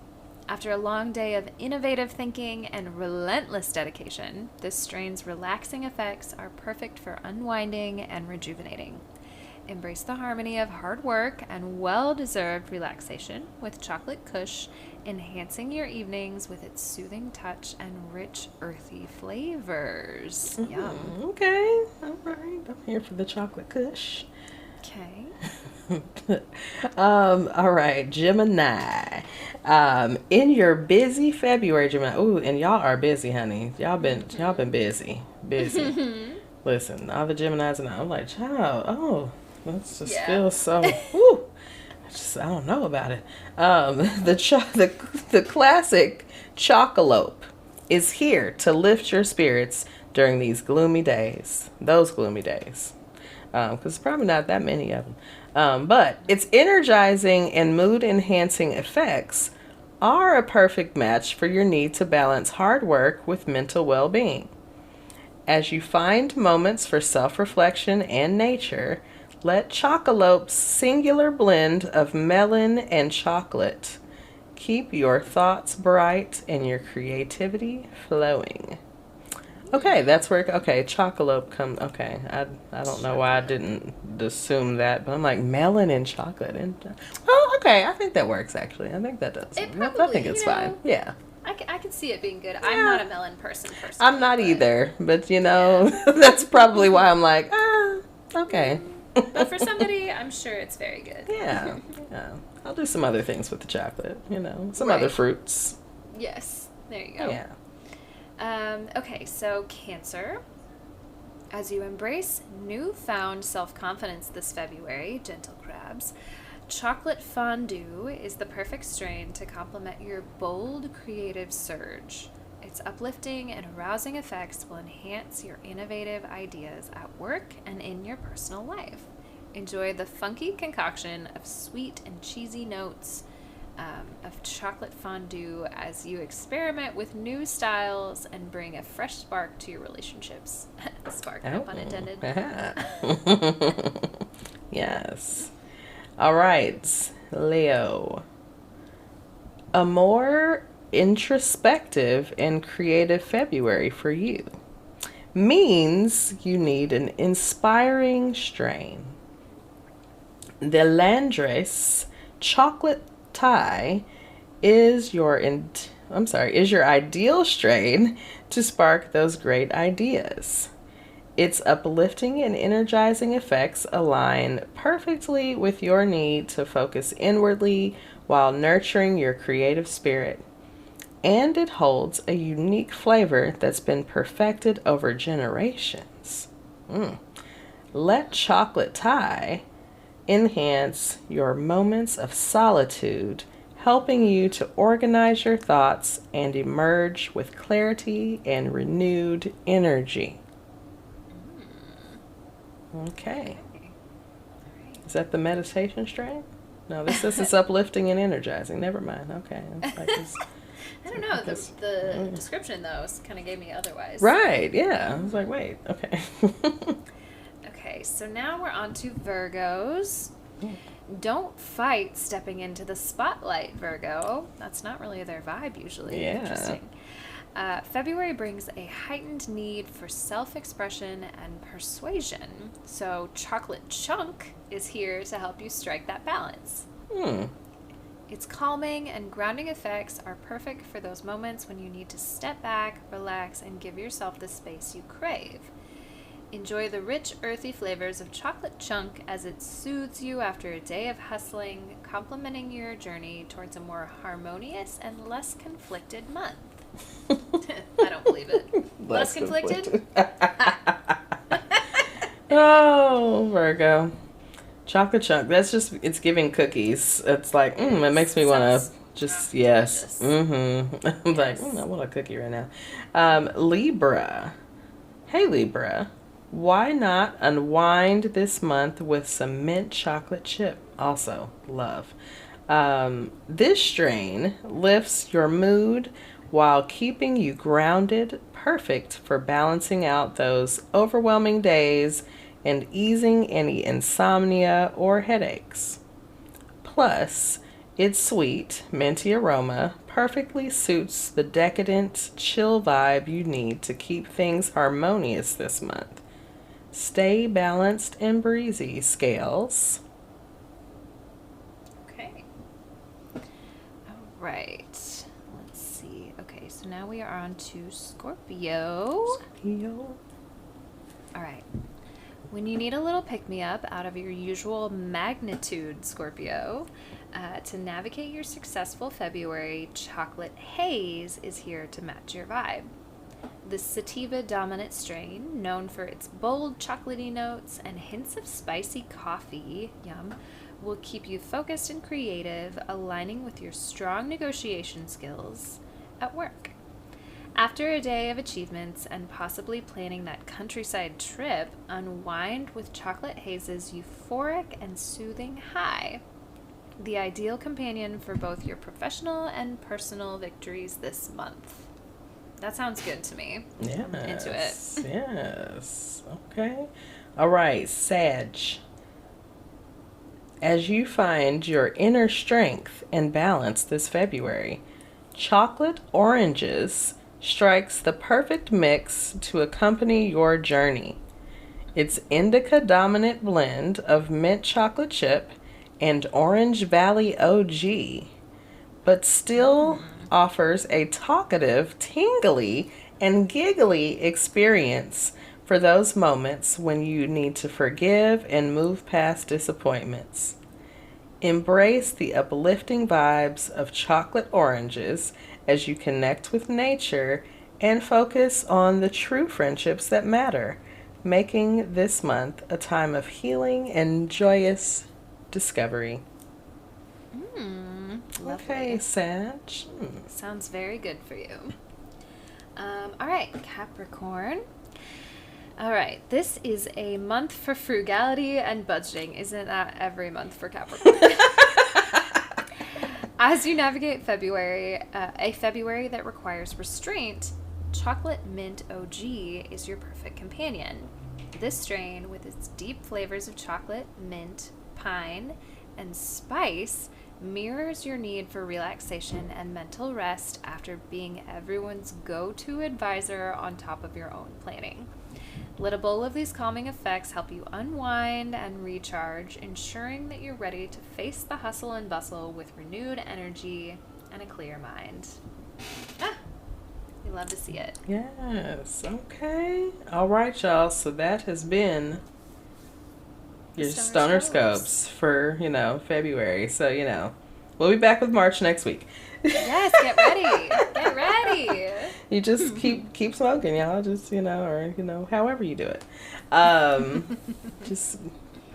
After a long day of innovative thinking and relentless dedication, this strain's relaxing effects are perfect for unwinding and rejuvenating. Embrace the harmony of hard work and well-deserved relaxation with Chocolate Kush, enhancing your evenings with its soothing touch and rich, earthy flavors. Yum. Okay. All right. I'm here for the Chocolate Kush. Okay. All right, Gemini. In your busy February, Gemini. Ooh, and y'all are busy, honey. Y'all been busy. Listen, all the Geminis and I'm like, child, this just feels so woo. I don't know about it. The classic Chocolope is here to lift your spirits during these gloomy days. Those gloomy days. Because there's probably not that many of them. But its energizing and mood-enhancing effects are a perfect match for your need to balance hard work with mental well-being. As you find moments for self-reflection and nature, let Chocolope's singular blend of melon and chocolate keep your thoughts bright and your creativity flowing. Okay, that's where, Chocolope comes, I don't know why I didn't assume that, but I'm like, melon and chocolate. I think that works, actually. I think that does. I think it's fine. Yeah. I can see it being good. Yeah. I'm not a melon person personally. I'm not either, but, that's probably why I'm like, okay. But for somebody, I'm sure it's very good. Yeah. I'll do some other things with the chocolate, some other fruits. Yes, there you go. Yeah. Okay, so Cancer. As you embrace newfound self-confidence this February, gentle crabs, chocolate fondue is the perfect strain to complement your bold creative surge. Its uplifting and arousing effects will enhance your innovative ideas at work and in your personal life. Enjoy the funky concoction of sweet and cheesy notes of chocolate fondue as you experiment with new styles and bring a fresh spark to your relationships. Spark, no pun intended. Yes. All right, Leo. A more introspective and creative February for you means you need an inspiring strain. The Landres chocolate tie is your ideal strain to spark those great ideas. Its uplifting and energizing effects align perfectly with your need to focus inwardly while nurturing your creative spirit. And it holds a unique flavor that's been perfected over generations. Let chocolate tie enhance your moments of solitude, helping you to organize your thoughts and emerge with clarity and renewed energy. Okay. Is that the meditation strain? No, this is uplifting and energizing. Never mind. Okay. I don't know. The description, though, kind of gave me otherwise. Right. Yeah. I was like, wait. Okay. Okay, so now we're on to Virgos. Don't fight stepping into the spotlight, Virgo. That's not really their vibe usually. Yeah. Interesting. February brings a heightened need for self-expression and persuasion. So Chocolate Chunk is here to help you strike that balance. Its calming and grounding effects are perfect for those moments when you need to step back, relax, and give yourself the space you crave. Enjoy the rich, earthy flavors of Chocolate Chunk as it soothes you after a day of hustling, complementing your journey towards a more harmonious and less conflicted month. I don't believe it. Less conflicted? Oh, Virgo. Chocolate Chunk. That's just, it's giving cookies. It's like, it makes me want to just, yes. I'm like, I want a cookie right now. Libra. Hey, Libra. Why not unwind this month with some mint chocolate chip? Also, love. This strain lifts your mood while keeping you grounded, perfect for balancing out those overwhelming days and easing any insomnia or headaches. Plus, its sweet, minty aroma perfectly suits the decadent, chill vibe you need to keep things harmonious this month. Stay balanced and breezy, Scales. Okay. All right. Let's see. Okay, so now we are on to Scorpio. All right. When you need a little pick-me-up out of your usual magnitude, Scorpio, to navigate your successful February, Chocolate Haze is here to match your vibe. The sativa-dominant strain, known for its bold chocolatey notes and hints of spicy coffee, yum, will keep you focused and creative, aligning with your strong negotiation skills at work. After a day of achievements and possibly planning that countryside trip, unwind with Chocolate Haze's euphoric and soothing high. The ideal companion for both your professional and personal victories this month. That sounds good to me. Yes. I'm into it. Yes. Okay. All right, Sag. As you find your inner strength and balance this February, Chocolate Oranges strikes the perfect mix to accompany your journey. Its indica-dominant blend of mint chocolate chip and Orange Valley OG, but still offers a talkative, tingly, and giggly experience for those moments when you need to forgive and move past disappointments. Embrace the uplifting vibes of Chocolate Oranges as you connect with nature and focus on the true friendships that matter, making this month a time of healing and joyous discovery. Lovely. Okay, Sag. Sounds very good for you. All right, Capricorn. All right, this is a month for frugality and budgeting. Isn't that every month for Capricorn? As you navigate February, a February that requires restraint, Chocolate Mint OG is your perfect companion. This strain, with its deep flavors of chocolate, mint, pine, and spice, mirrors your need for relaxation and mental rest after being everyone's go-to advisor on top of your own planning. Let a bowl of these calming effects help you unwind and recharge, ensuring that you're ready to face the hustle and bustle with renewed energy and a clear mind. We love to see it. Yes. Okay. All right, y'all. So that has been your Stoner Scopes for, February. So, we'll be back with March next week. Yes, get ready. Get ready. You just keep smoking, y'all. Just, or, however you do it. Just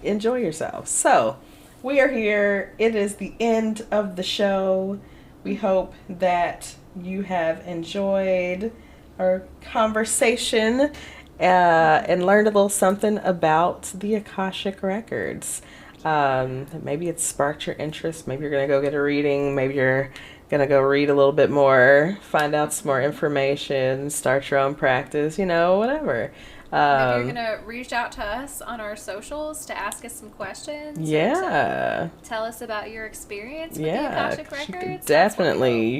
enjoy yourself. So, we are here. It is the end of the show. We hope that you have enjoyed our conversation and learned a little something about the Akashic Records. Maybe it sparked your interest. Maybe you're going to go get a reading. Maybe you're going to go read a little bit more, find out some more information, start your own practice, whatever. Maybe you're going to reach out to us on our socials to ask us some questions. Yeah. Tell us about your experience with the Akashic Records. You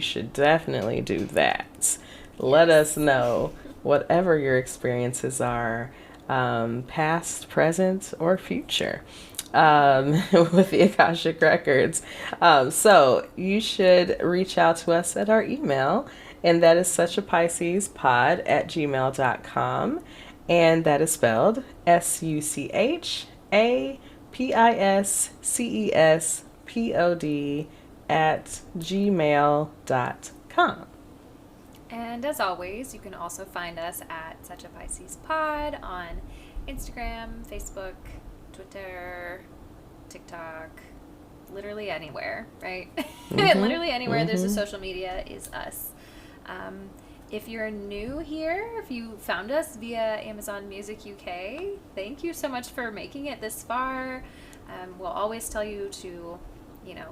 should definitely do that. Yes. Let us know whatever your experiences are, past, present, or future. With the Akashic Records. So you should reach out to us at our email, and that is suchapiscespod@gmail.com, and that is spelled suchapiscespod@gmail.com. And as always, you can also find us at Such a Pisces Pod on Instagram, Facebook, Twitter, TikTok, literally anywhere, right? Literally anywhere there's a social media is us. If you're new here, if you found us via Amazon Music UK, thank you so much for making it this far. We'll always tell you to,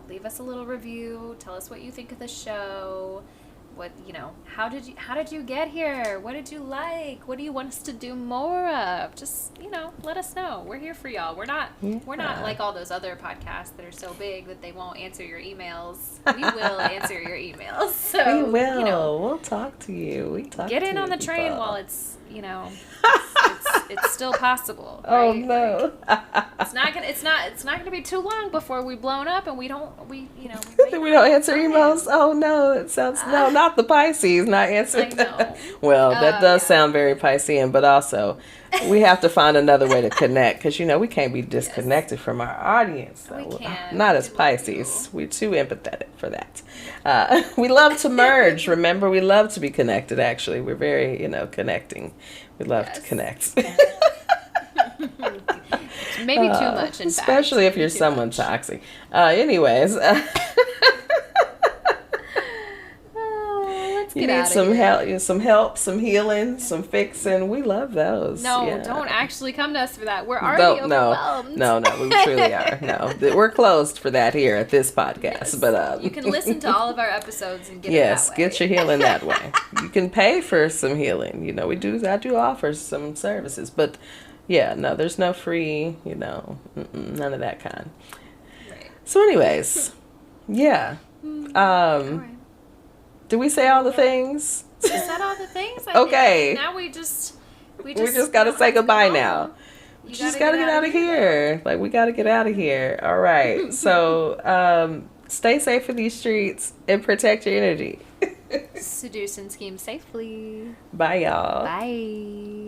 leave us a little review, tell us what you think of the show. what, how did you get here? What did you like? What do you want us to do more of? Just, let us know. We're here for y'all. We're not like all those other podcasts that are so big that they won't answer your emails. We will answer your emails. So we will. We'll talk to you. Get in on the train while it's it's still possible. Right? Oh no. It's not gonna be too long before we blown up and we don't answer emails. Oh no, it sounds no, not the Pisces not answering. I know. Well, that does sound very Piscean, but also we have to find another way to connect because we can't be disconnected from our audience. So we can't. Not as Pisces. We're too empathetic for that. We love to merge. Remember, we love to be connected. Actually, we're very connecting. We love to connect. Maybe too much, in especially fact. if you're someone toxic. Anyways, let's you get need out some of here. help, some healing, some fixing. We love those. No, don't actually come to us for that. We're already overwhelmed. No, we truly are. No, we're closed for that here at this podcast. Yes. But you can listen to all of our episodes and get it that way. Get your healing that way. You can pay for some healing. I do offer some services, but there's no free. None of that kind. Right. So, anyways, All right. Did we say all the things? Is that all the things? Okay. Now we just gotta say goodbye now. You just gotta get out of here. Like, we gotta get out of here. All right. So, stay safe in these streets and protect your energy. Seduce and scheme safely. Bye, y'all. Bye.